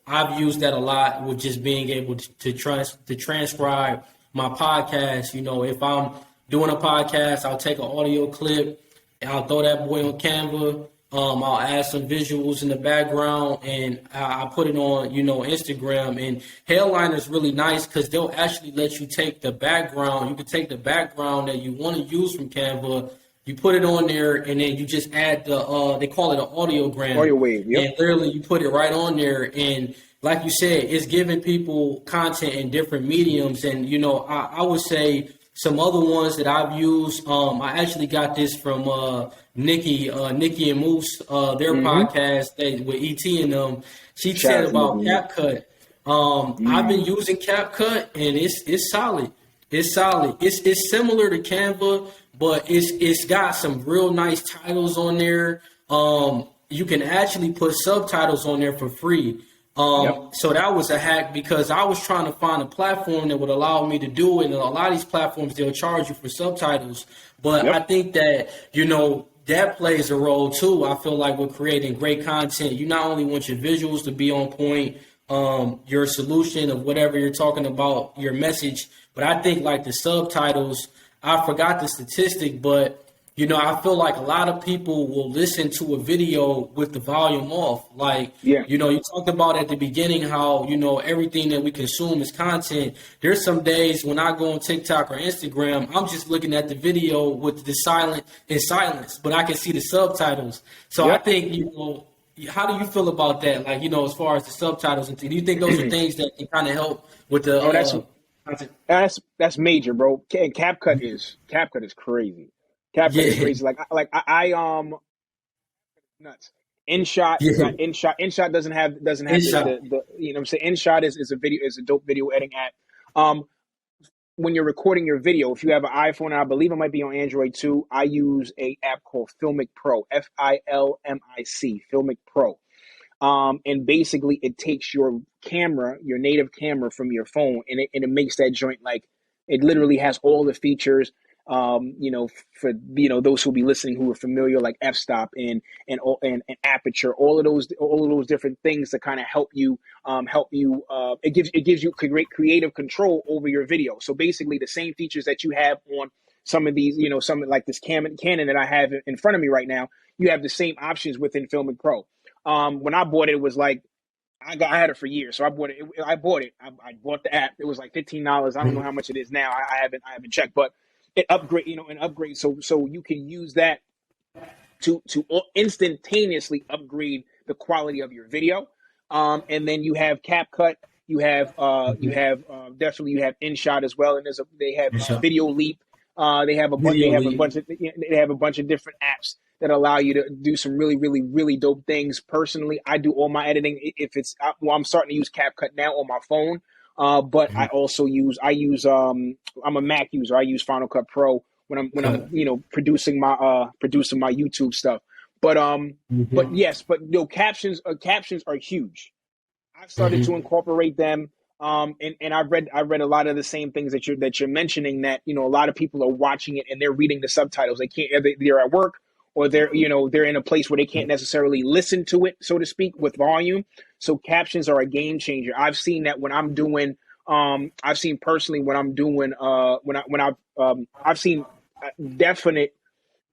I've used that a lot with just being able to transcribe my podcast. If I'm doing a podcast, I'll take an audio clip and I'll throw that boy on Canva. I'll add some visuals in the background and I'll put it on, Instagram. And Headliner is really nice because they'll actually let you take the background. You can take the background that you want to use from Canva. You put it on there, and then you just add they call it an audiogram. Audio wave, yep. And literally you put it right on there. And like you said, it's giving people content in different mediums. And, I would say some other ones that I've used, I actually got this from Nikki and Moose, their podcast with ET and them. She said about CapCut. I've been using CapCut, and it's solid. It's solid. It's similar to Canva, but it's got some real nice titles on there. You can actually put subtitles on there for free. So that was a hack, because I was trying to find a platform that would allow me to do it. And a lot of these platforms, they'll charge you for subtitles. But I think that, that plays a role too. I feel like with creating great content, you not only want your visuals to be on point, your solution of whatever you're talking about, your message, but I think like the subtitles, I forgot the statistic, but I feel like a lot of people will listen to a video with the volume off. Like, you talked about at the beginning how, everything that we consume is content. There's some days when I go on TikTok or Instagram, I'm just looking at the video with the silence, but I can see the subtitles. So I think, how do you feel about that? Like, as far as the subtitles and things, do you think those are things that can kind of help with the that's major, bro. And CapCut is crazy. CapCut is crazy. Like I nuts. InShot, InShot doesn't have InShot. The what I'm saying. InShot is a dope video editing app. When you're recording your video, if you have an iPhone, and I believe it might be on Android too, I use a app called Filmic Pro, Filmic, Filmic Pro. And basically it takes your camera, your native camera from your phone, and it makes that joint, like, it literally has all the features. for those who'll be listening who are familiar, like f-stop and aperture, all of those different things that kind of help you. It gives you creative control over your video. So basically, the same features that you have on some of these, some like this Canon that I have in front of me right now, you have the same options within Filmic Pro. When I bought it, it was like I had it for years, so I bought it. I bought it. I bought the app. It was like $15. I don't know how much it is now. I haven't checked, but it upgrade, an upgrade. So you can use that to instantaneously upgrade the quality of your video. And then you have CapCut. Definitely you have InShot as well, and they have Video Leap. They have a bunch. They have a bunch of different apps that allow you to do some really, really, really dope things. Personally, I do all my editing. If it's I'm starting to use CapCut now on my phone, but I also I'm a Mac user. I use Final Cut Pro when I'm producing my YouTube stuff. But yes, captions are huge. I've started to incorporate them. And I read a lot of the same things that you're mentioning, that a lot of people are watching it and they're reading the subtitles. They can't. They're at work, or they're in a place where they can't necessarily listen to it, so to speak, with volume. So captions are a game changer. I've seen that when I'm doing. I've seen personally when I'm doing. I've seen a definite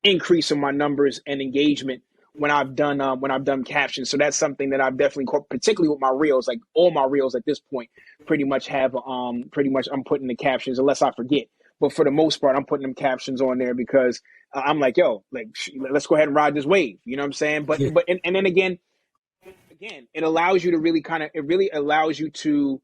increase in my numbers and engagement when I've done captions. So that's something that I've definitely, particularly with my reels, like all my reels at this point, pretty much I'm putting the captions unless I forget. But for the most part, I'm putting them captions on there because I'm like, yo, let's go ahead and ride this wave. You know what I'm saying? But and then again, it allows you to really it really allows you to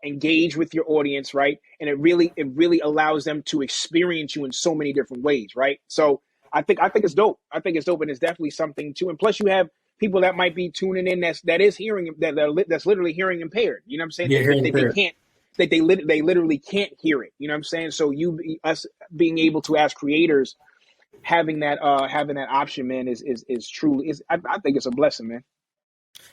engage with your audience, right? And it really allows them to experience you in so many different ways, right? So I think it's dope. I think it's dope, and it's definitely something too. And plus, you have people that might be tuning in that's literally hearing impaired. You know what I'm saying? They can't. They literally can't hear it. You know what I'm saying? So us being able to, as creators, having that option, man, is truly I think it's a blessing, man.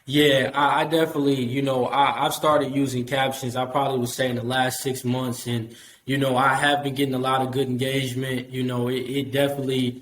Yeah, I definitely, I've started using captions. I probably would say in the last 6 months, and I have been getting a lot of good engagement. It definitely,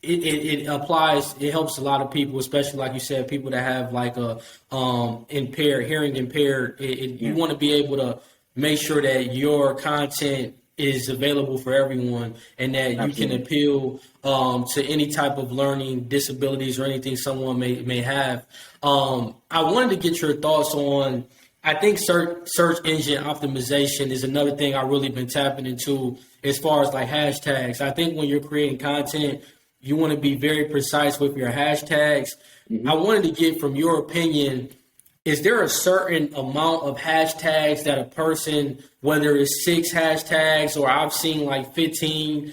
it applies. It helps a lot of people, especially like you said, people that have like a hearing impaired. You want to be able to make sure that your content is available for everyone, and that you can appeal to any type of learning disabilities or anything someone may have. I wanted to get your thoughts on. I think search engine optimization is another thing I've really been tapping into as far as like hashtags. I think when you're creating content, you want to be very precise with your hashtags. I wanted to get from your opinion, is there a certain amount of hashtags that a person, whether it's 6 hashtags or I've seen like 15,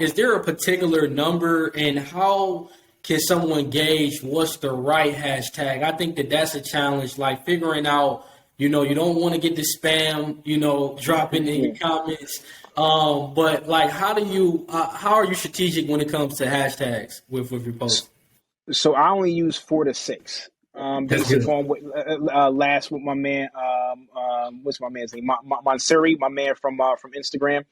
is there a particular number, and how can someone gauge what's the right hashtag? I think that's a challenge, like figuring out, you don't want to get the spam, dropping in your comments. But like, how are you strategic when it comes to hashtags with your posts? So I only use 4 to 6. Based upon what last with my man, what's my man's name? Mansuri, my man from Instagram.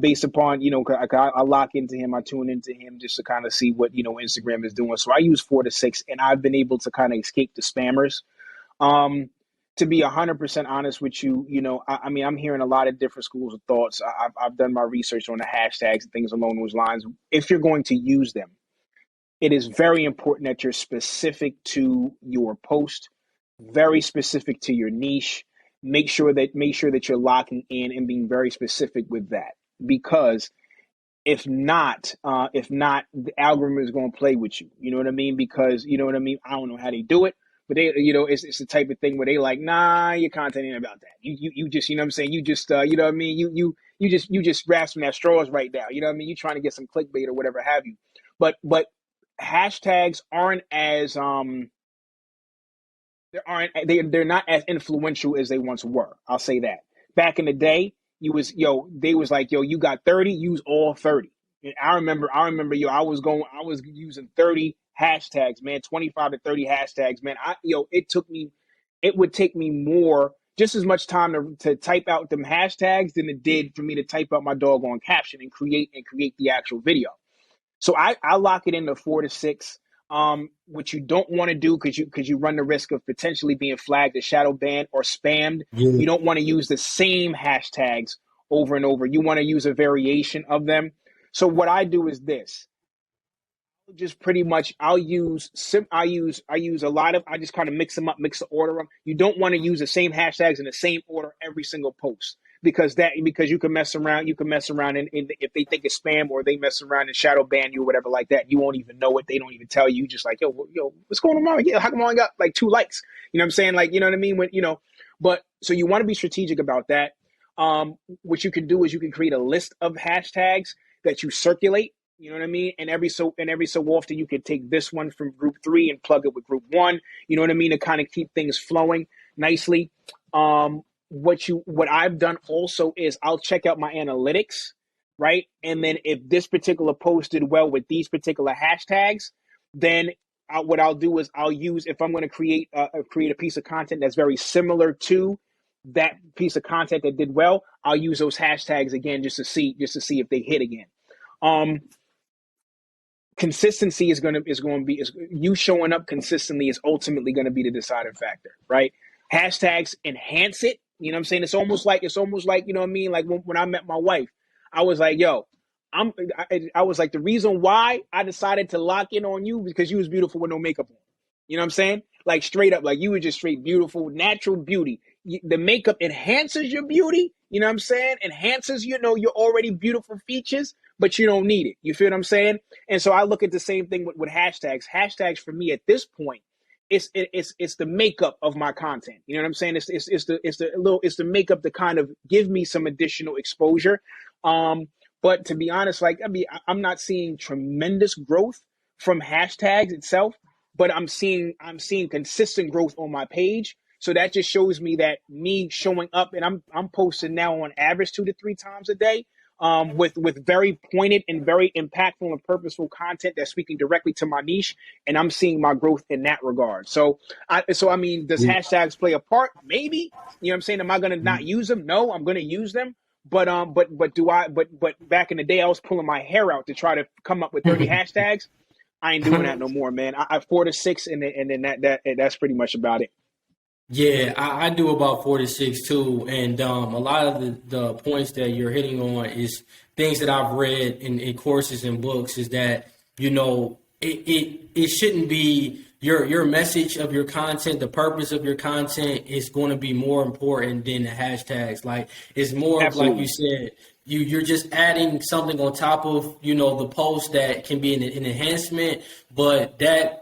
Based upon, I lock into him, I tune into him just to kind of see what, Instagram is doing. So I use 4 to 6, and I've been able to kind of escape the spammers. To be 100% honest with you, I mean, I'm hearing a lot of different schools of thoughts. I've done my research on the hashtags and things along those lines. If you're going to use them, it is very important that you're specific to your post, very specific to your niche. Make sure that you're locking in and being very specific with that, because if not, the algorithm is going to play with you. You know what I mean? Because I don't know how they do it, but they, it's the type of thing where they like, nah, your content ain't about that. You just, you know what I'm saying? You just, you know what I mean? You just grasping at straws right now. You know what I mean? You're trying to get some clickbait or whatever have you. But hashtags aren't as they're not as influential as they once were. I'll say that. Back in the day, they was like, you got 30, use all 30. And I remember, I was using 30 hashtags, man, 25 to 30 hashtags, man. It would take me more just as much time to type out them hashtags than it did for me to type out my doggone caption and create the actual video. So I lock it into 4 to 6. What you don't want to do, because you run the risk of potentially being flagged as shadow banned or spammed. Yeah. You don't want to use the same hashtags over and over. You want to use a variation of them. So what I do is this. Just pretty much I use a lot of, I just kind of mix them up, mix the order them. You don't want to use the same hashtags in the same order every single post, because you can mess around and if they think it's spam, or they mess around and shadow ban you or whatever like that, you won't even know it. They don't even tell you. Just like, yo, what's going on? Yeah, how come I only got like 2 likes? You know what I'm saying? Like, you know what I mean? But so you want to be strategic about that. What you can do is you can create a list of hashtags that you circulate. You know what I mean? And every so often you can take this one from group 3 and plug it with group 1. You know what I mean? To kind of keep things flowing nicely. What I've done also is I'll check out my analytics, right? And then if this particular post did well with these particular hashtags, then what I'll do is I'll use, if I'm going to create a piece of content that's very similar to that piece of content that did well, I'll use those hashtags again just to see if they hit again. Consistency is you showing up consistently is ultimately going to be the deciding factor, right? Hashtags enhance it. You know what I'm saying? It's almost like, you know what I mean? Like when I met my wife, I was like, yo, I was like, the reason why I decided to lock in on you because you was beautiful with no makeup on. You know what I'm saying? Like straight up, like you were just straight beautiful, natural beauty. The makeup enhances your beauty. You know what I'm saying? Enhances, your already beautiful features, but you don't need it. You feel what I'm saying? And so I look at the same thing with hashtags. Hashtags for me at this point, it's the makeup of my content. You know what I'm saying? It's the makeup to kind of give me some additional exposure. But to be honest, I'm not seeing tremendous growth from hashtags itself, but I'm seeing consistent growth on my page. So that just shows me that me showing up, and I'm posting now on average 2 to 3 times a day, with very pointed and very impactful and purposeful content that's speaking directly to my niche, and I'm seeing my growth in that regard. So I mean, does hashtags play a part? Maybe. You know what I'm saying? Am I going to not use them? No, I'm going to use them. But back in the day, I was pulling my hair out to try to come up with 30 hashtags. I ain't doing that no more, man. I 4 to 6, and then that's pretty much about it. Yeah, I do about 4 to 6 too, and a lot of the points that you're hitting on is things that I've read in courses and books. Is that it shouldn't be your message of your content, the purpose of your content is going to be more important than the hashtags. Like it's more of, like you said, you're just adding something on top of the post that can be an enhancement, but that.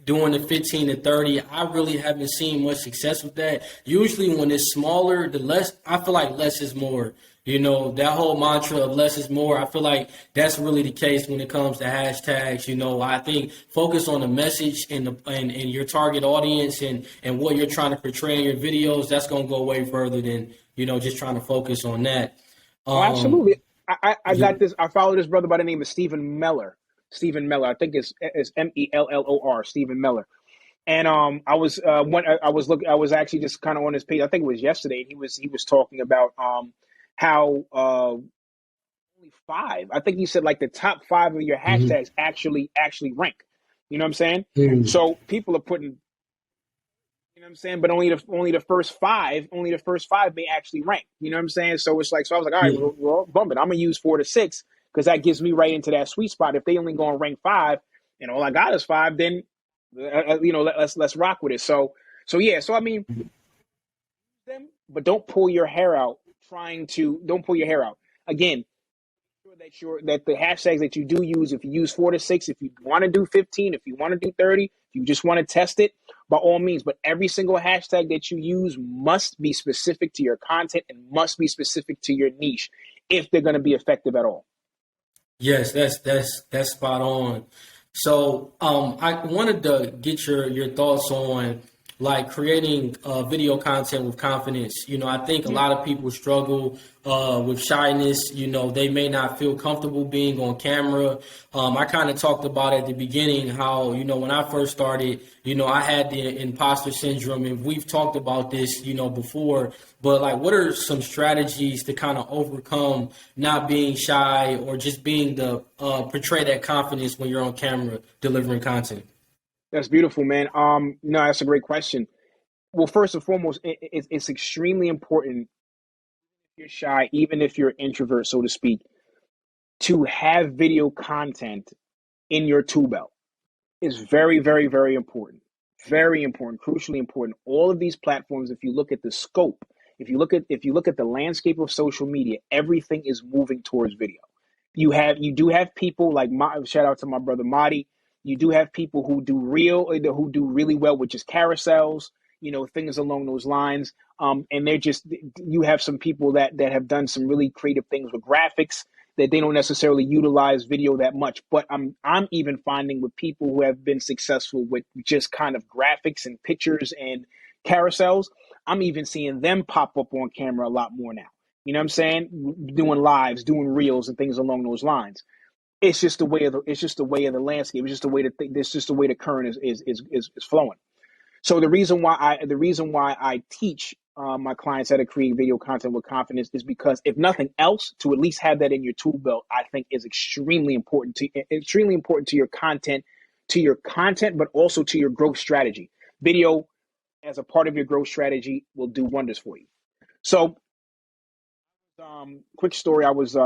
Doing the 15 to 30, I really haven't seen much success with that. Usually when it's smaller, the less, I feel like less is more. That whole mantra of less is more, I feel like that's really the case when it comes to hashtags. I think focus on the message and your target audience and what you're trying to portray in your videos. That's going to go way further than, just trying to focus on that. Absolutely. I got this. I follow this brother by the name of Stephen Meller. I think it's Mellor, Stephen Meller. And I was actually just kind of on his page. I think it was yesterday. And he was talking about how only 5. I think he said like the top 5 of your hashtags actually rank. You know what I'm saying? Mm-hmm. So people are putting, you know what I'm saying, but only the first 5 may actually rank. You know what I'm saying? So it's like, so I was like, all right, well, bump it. I'm gonna use 4 to 6. Because that gives me right into that sweet spot. If they only go and rank 5, and all I got is 5, then let's rock with it. So yeah. So I mean, but don't pull your hair out. Don't pull your hair out. Again, that the hashtags that you do use, if you use 4 to 6, if you want to do 15, if you want to do 30, if you just want to test it, by all means. But every single hashtag that you use must be specific to your content and must be specific to your niche if they're going to be effective at all. Yes, that's spot on. So I wanted to get your thoughts on like creating video content with confidence. I think a Yeah. lot of people struggle with shyness. They may not feel comfortable being on camera. I kind of talked about at the beginning how, when I first started, I had the imposter syndrome, and we've talked about this, before. But like, what are some strategies to kind of overcome not being shy or just being the portray that confidence when you're on camera delivering content? That's beautiful, man. No, that's a great question. Well, first and foremost, it's extremely important if you're shy, even if you're an introvert, so to speak, to have video content in your tool belt. Is very, very, very important. Very important, crucially important. All of these platforms, if you look at the scope, if you look at the landscape of social media, everything is moving towards video. You do have people like shout out to my brother Marty. You do have people who do really well with just carousels, things along those lines. And you have some people that have done some really creative things with graphics that they don't necessarily utilize video that much. But I'm even finding with people who have been successful with just kind of graphics and pictures and carousels, I'm even seeing them pop up on camera a lot more now. You know what I'm saying? Doing lives, doing reels, and things along those lines. It's just the way of the landscape. It's just the way to think. It's just the way the current is flowing. So the reason why I teach my clients how to create video content with confidence is because, if nothing else, to at least have that in your tool belt, I think is extremely important to your content, but also to your growth strategy. Video as a part of your growth strategy will do wonders for you. So, quick story: I was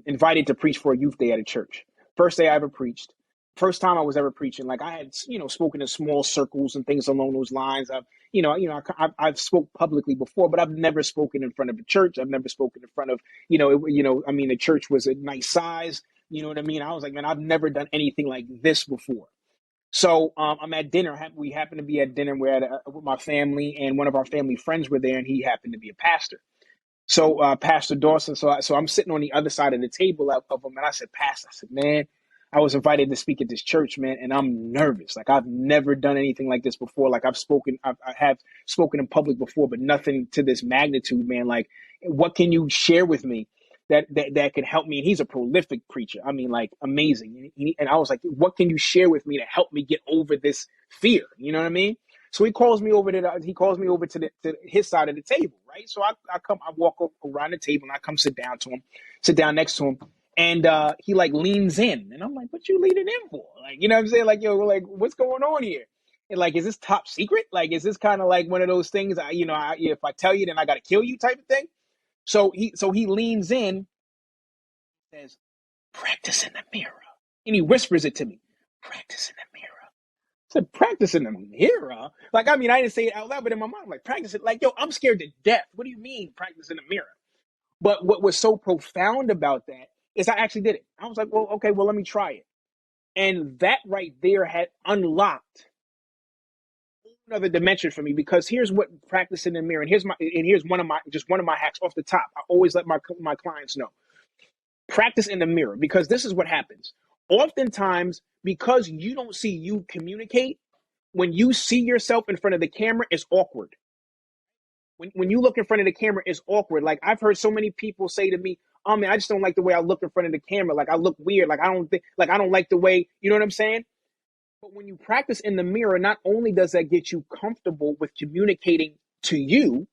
invited to preach for a youth day at a church. First day I ever preached. First time I was ever preaching. Like, I had, spoken in small circles and things along those lines. I've spoke publicly before, but I've never spoken in front of a church. I've never spoken in front of, the church was a nice size. You know what I mean? I was like, man, I've never done anything like this before. So I'm at dinner. We happened to be at dinner. We're with my family, and one of our family friends were there, and he happened to be a pastor. So Pastor Dawson, so I'm sitting on the other side of the table of him, and I said, Pastor, I said, man, I was invited to speak at this church, man, and I'm nervous. Like, I've never done anything like this before. Like, I have spoken in public before, but nothing to this magnitude, man. Like, what can you share with me that can help me? And he's a prolific preacher. I mean, like, amazing. And I was like, what can you share with me to help me get over this fear? You know what I mean? So he calls me over to his side of the table, right? So I walk around the table and I come sit down next to him, and he like leans in, and I'm like, "What you leaning in for?" Like, you know what I'm saying? Like, yo, like, what's going on here? And like, is this top secret? Like, is this kind of like one of those things? If I tell you, then I got to kill you, type of thing. So he leans in, says, "Practice in the mirror," and he whispers it to me, "Practice in the mirror." Said, practice in the mirror. Like, I mean, I didn't say it out loud, but in my mind, I'm like, practice it. Like, yo, I'm scared to death. What do you mean, practice in the mirror? But what was so profound about that is I actually did it. I was like, well, okay, well, let me try it. And that right there had unlocked another dimension for me, because here's what practice in the mirror, and here's one of my hacks off the top. I always let my clients know. Practice in the mirror, because this is what happens. Oftentimes, because you don't see you communicate, when you see yourself in front of the camera, it's awkward. When you look in front of the camera, it's awkward. Like, I've heard so many people say to me, "Oh man, I just don't like the way I look in front of the camera. Like, I look weird. Like, I don't like the way," you know what I'm saying? But when you practice in the mirror, not only does that get you comfortable with communicating to you,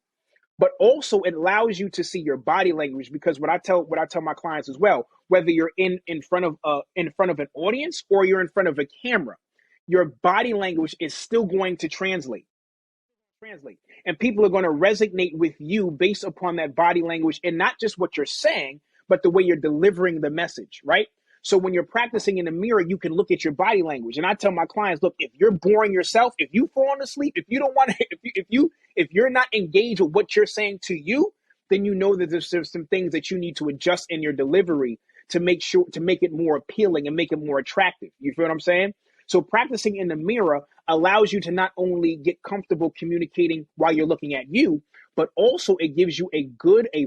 but also it allows you to see your body language. Because what I tell my clients as well, whether you're in front of an audience or you're in front of a camera, your body language is still going to translate, and people are going to resonate with you based upon that body language, and not just what you're saying, but the way you're delivering the message, right? So when you're practicing in the mirror, you can look at your body language. And I tell my clients, look, if you're boring yourself, if you falling asleep, if you don't want to, if you're not engaged with what you're saying to you, then you know that there's some things that you need to adjust in your delivery to make it more appealing and make it more attractive. You feel what I'm saying? So practicing in the mirror allows you to not only get comfortable communicating while you're looking at you, but also it gives you a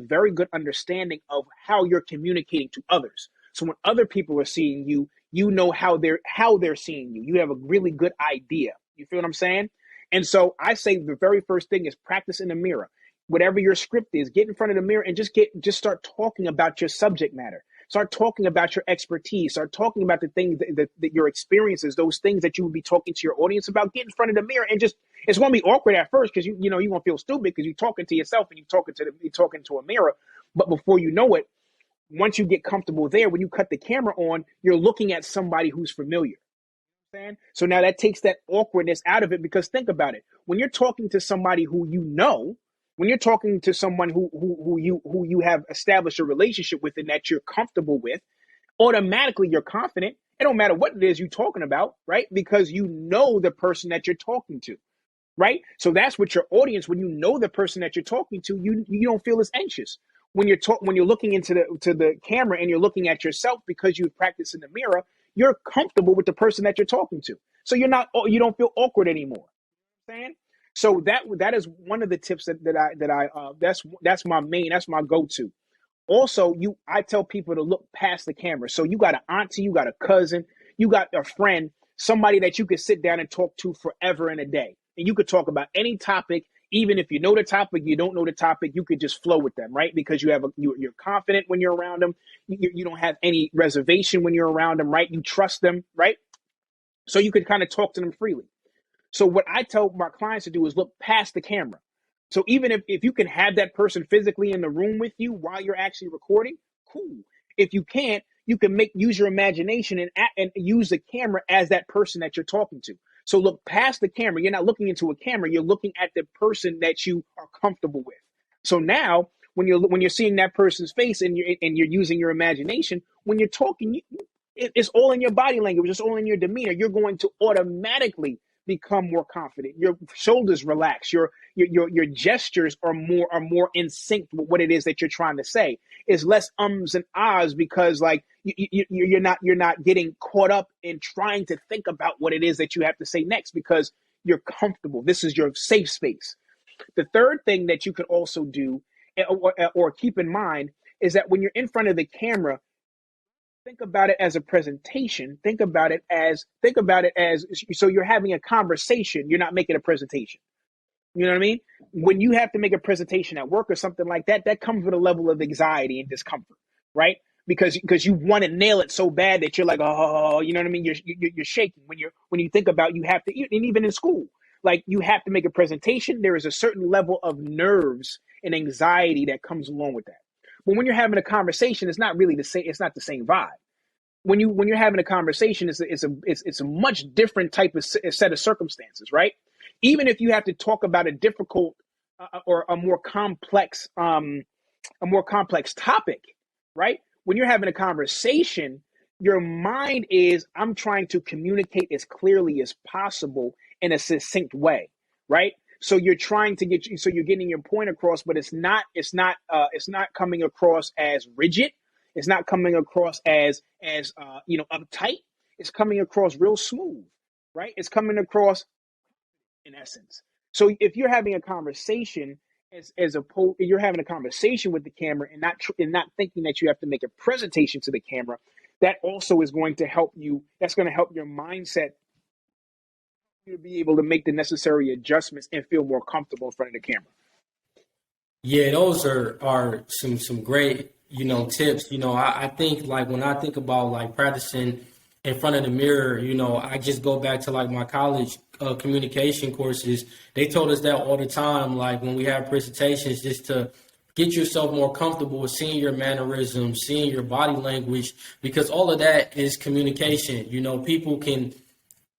very good understanding of how you're communicating to others. So when other people are seeing you, you know how they're seeing you. You have a really good idea You feel what I'm saying? And so I say the very first thing is practice in the mirror. Whatever your script is, get in front of the mirror and just start talking about your subject matter. Start talking about your expertise. Start talking about the things that your experiences, those things that you would be talking to your audience about. Get in front of the mirror and just, it's going to be awkward at first because you're going to feel stupid because you're talking to yourself and you're talking to a mirror. But before you know it, once you get comfortable there, when you cut the camera on, you're looking at somebody who's familiar. So now that takes that awkwardness out of it, because think about it. When you're talking to somebody who you know, when you're talking to someone who you have established a relationship with and that you're comfortable with, automatically you're confident. It don't matter what it is you're talking about, right? Because you know the person that you're talking to, right? So that's what your audience, when you know the person that you're talking to, you don't feel as anxious. When you're looking into the camera and you're looking at yourself because you've practiced in the mirror, you're comfortable with the person that you're talking to. So you don't feel awkward anymore. So that is one of the tips that's my go-to. Also, I tell people to look past the camera. So you got an auntie, you got a cousin, you got a friend, somebody that you could sit down and talk to forever and a day. And you could talk about any topic. Even if you know the topic, you don't know the topic, you could just flow with them, right? Because you're confident when you're around them. You don't have any reservation when you're around them, right? You trust them, right? So you could kind of talk to them freely. So what I tell my clients to do is look past the camera. So even if you can have that person physically in the room with you while you're actually recording, cool. If you can't, you can use your imagination and use the camera as that person that you're talking to. So look past the camera. You're not looking into a camera. You're looking at the person that you are comfortable with. So now, when you're seeing that person's face and you're using your imagination, when you're talking, it's all in your body language. It's all in your demeanor. You're going to automatically become more confident. Your shoulders relax. Your gestures are more in sync with what it is that you're trying to say. It's less ums and ahs because like you're not getting caught up in trying to think about what it is that you have to say next because you're comfortable. This is your safe space. The third thing that you can also do or keep in mind is that when you're in front of the camera, think about it as a presentation. Think about it as so you're having a conversation. You're not making a presentation. You know what I mean? When you have to make a presentation at work or something like that, that comes with a level of anxiety and discomfort, right? Because you want to nail it so bad that you're like, oh, you know what I mean? You're shaking when you think about you have to, and even in school, like you have to make a presentation. There is a certain level of nerves and anxiety that comes along with that. But when you're having a conversation, it's not really the same. It's not the same vibe. When you're having a conversation, it's a much different type of set of circumstances, right? Even if you have to talk about a difficult or a more complex topic, right? When you're having a conversation, your mind is, I'm trying to communicate as clearly as possible in a succinct way, right? So you're trying to you're getting your point across, but it's not coming across as rigid. It's not coming across as uptight. It's coming across real smooth, right? It's coming across in essence. So if you're having a conversation you're having a conversation with the camera and not thinking that you have to make a presentation to the camera, that also is going to help you. That's going to help your mindset to be able to make the necessary adjustments and feel more comfortable in front of the camera. Yeah, those are some great, tips. I think like when I think about like practicing in front of the mirror, I just go back to like my college communication courses. They told us that all the time, like when we have presentations, just to get yourself more comfortable with seeing your mannerisms, seeing your body language, because all of that is communication. People can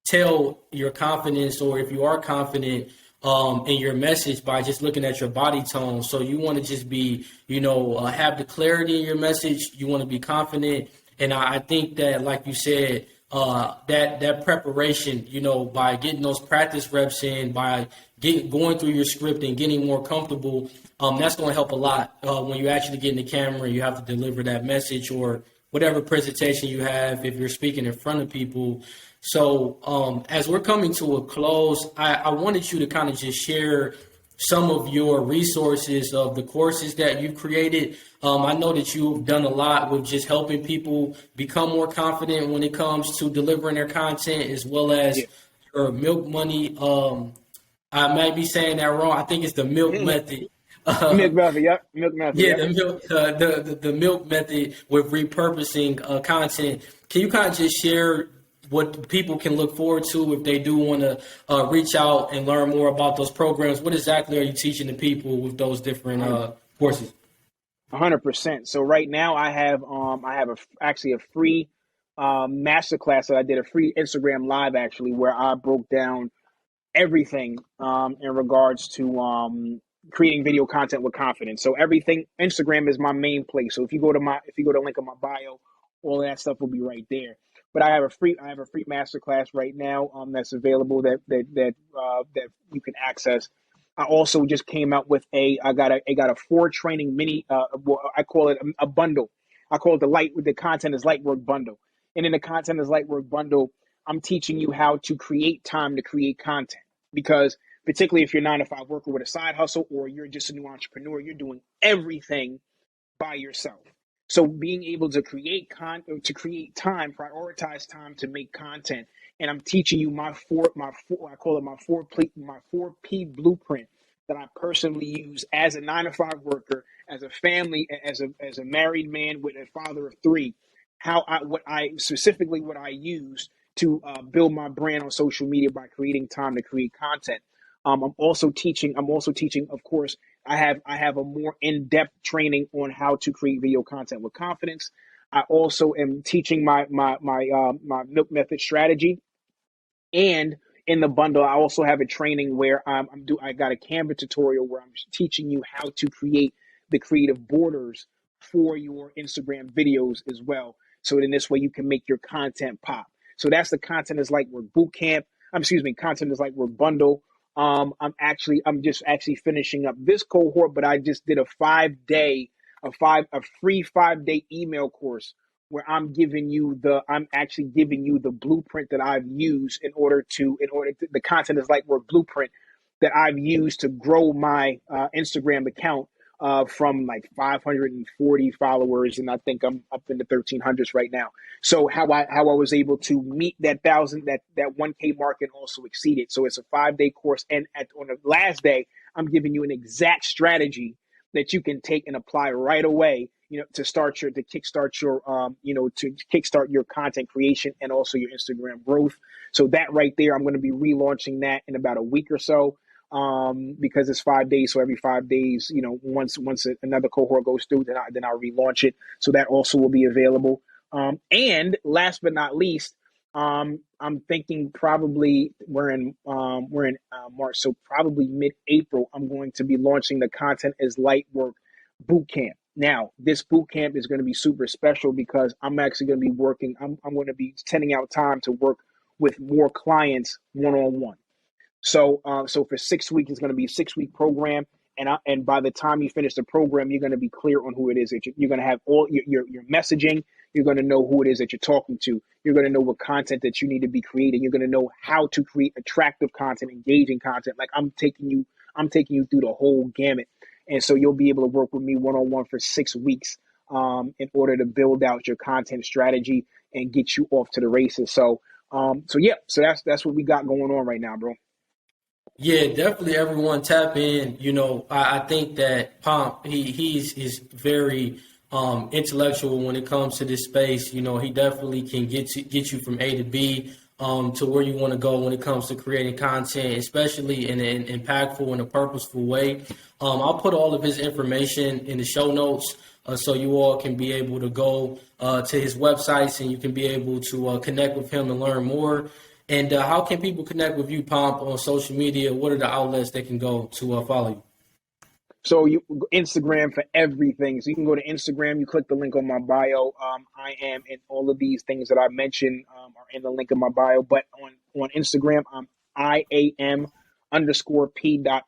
tell your confidence, or if you are confident in your message, by just looking at your body tone. So you want to just be, have the clarity in your message. You want to be confident. And I think that, like you said, that preparation, by getting those practice reps in, by going through your script and getting more comfortable, that's going to help a lot when you actually get in the camera and you have to deliver that message or whatever presentation you have if you're speaking in front of people. So as we're coming to a close, I wanted you to kind of just share some of your resources of the courses that you've created. I know that you've done a lot with just helping people become more confident when it comes to delivering their content, as well as or milk money. I might be saying that wrong. I think it's the milk method. Milk method, yep. Milk method, Yeah, yep. the milk, the milk method with repurposing content. Can you kind of just share what people can look forward to if they do want to reach out and learn more about those programs? What exactly are you teaching the people with those different courses? 100%. So right now actually a free masterclass that I did, a free Instagram live actually, where I broke down everything in regards to creating video content with confidence. So everything, Instagram is my main place. So if you go to link in my bio, all of that stuff will be right there. But I have a free masterclass right now that's available that you can access. I also just came out with I got a 4 training mini I call it a bundle. I call it the content is light work bundle. And in the content is light work bundle, I'm teaching you how to create time to create content. Because particularly if you're 9 to 5 worker with a side hustle, or you're just a new entrepreneur, you're doing everything by yourself. So being able to create time, prioritize time to make content. And I'm teaching you I call it my 4P blueprint that I personally use as a 9 to 5 worker, as a family, as a married man with a father of 3. What I use to build my brand on social media by creating time to create content. I'm also teaching, of course, I have a more in-depth training on how to create video content with confidence. I also am teaching my milk method strategy. And in the bundle, I also have a training where I got a Canva tutorial where I'm teaching you how to create the creative borders for your Instagram videos as well. So in this way, you can make your content pop. So that's the Content is Light Work Bootcamp. Content is Light Work Bundle. I'm just finishing up this cohort, but I just did a free 5-day email course where I'm actually giving you the blueprint that I've used the Content is Light Work blueprint that I've used to grow my Instagram account from like 540 followers, and I think I'm up in the 1300s right now. So how I was able to meet that 1K mark and also exceed it. So it's a 5-day course, and on the last day, I'm giving you an exact strategy that you can take and apply right away. To kickstart your content creation and also your Instagram growth. So that right there, I'm going to be relaunching that in about a week or so. Because it's 5 days. So every 5 days, once another cohort goes through, then I'll relaunch it. So that also will be available. And last but not least, I'm thinking probably we're in March, so probably mid-April, I'm going to be launching the Content is Light Work Bootcamp. Now, this bootcamp is going to be super special because I'm actually going to be working. I'm going to be sending out time to work with more clients one-on-one. So for 6 weeks, it's going to be a 6-week program. And by the time you finish the program, you're going to be clear on who it is that you're going to have all your messaging. You're going to know who it is that you're talking to. You're going to know what content that you need to be creating. You're going to know how to create attractive content, engaging content. Like I'm taking you through the whole gamut. And so you'll be able to work with me one-on-one for 6 weeks in order to build out your content strategy and get you off to the races. So that's what we got going on right now, bro. Yeah, definitely everyone tap in. I think that Pomp, he's very intellectual when it comes to this space. He definitely can get you from A to B to where you want to go when it comes to creating content, especially in an impactful and a purposeful way. I'll put all of his information in the show notes so you all can be able to go to his websites and you can be able to connect with him and learn more. And how can people connect with you, Pomp, on social media? What are the outlets they can go to follow you? So Instagram for everything. So you can go to Instagram. You click the link on my bio. I am in all of these things that I mentioned are in the link in my bio. But on Instagram, I'm IAM_P.O.P. That's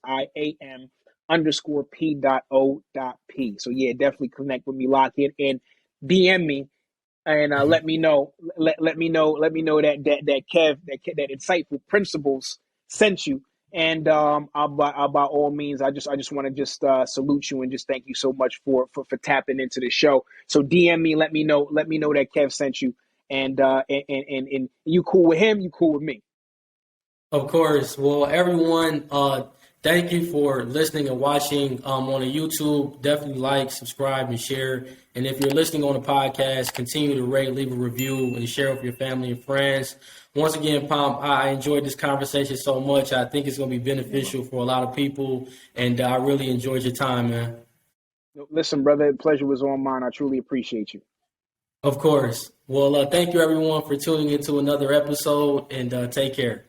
IAM_P.O.P. So yeah, definitely connect with me, lock in, and DM me. And let me know that Kev, that insightful principles sent you. And I'll by all means, I just want to just salute you and just thank you so much for tapping into the show. So DM me, let me know that Kev sent you, and you cool with him, you cool with me. Of course. Well, everyone, thank you for listening and watching on the YouTube. Definitely like, subscribe, and share. And if you're listening on the podcast, continue to rate, leave a review, and share with your family and friends. Once again, Pomp, I enjoyed this conversation so much. I think it's going to be beneficial for a lot of people, and I really enjoyed your time, man. Listen, brother, the pleasure was all mine. I truly appreciate you. Of course. Well, thank you, everyone, for tuning into another episode, and take care.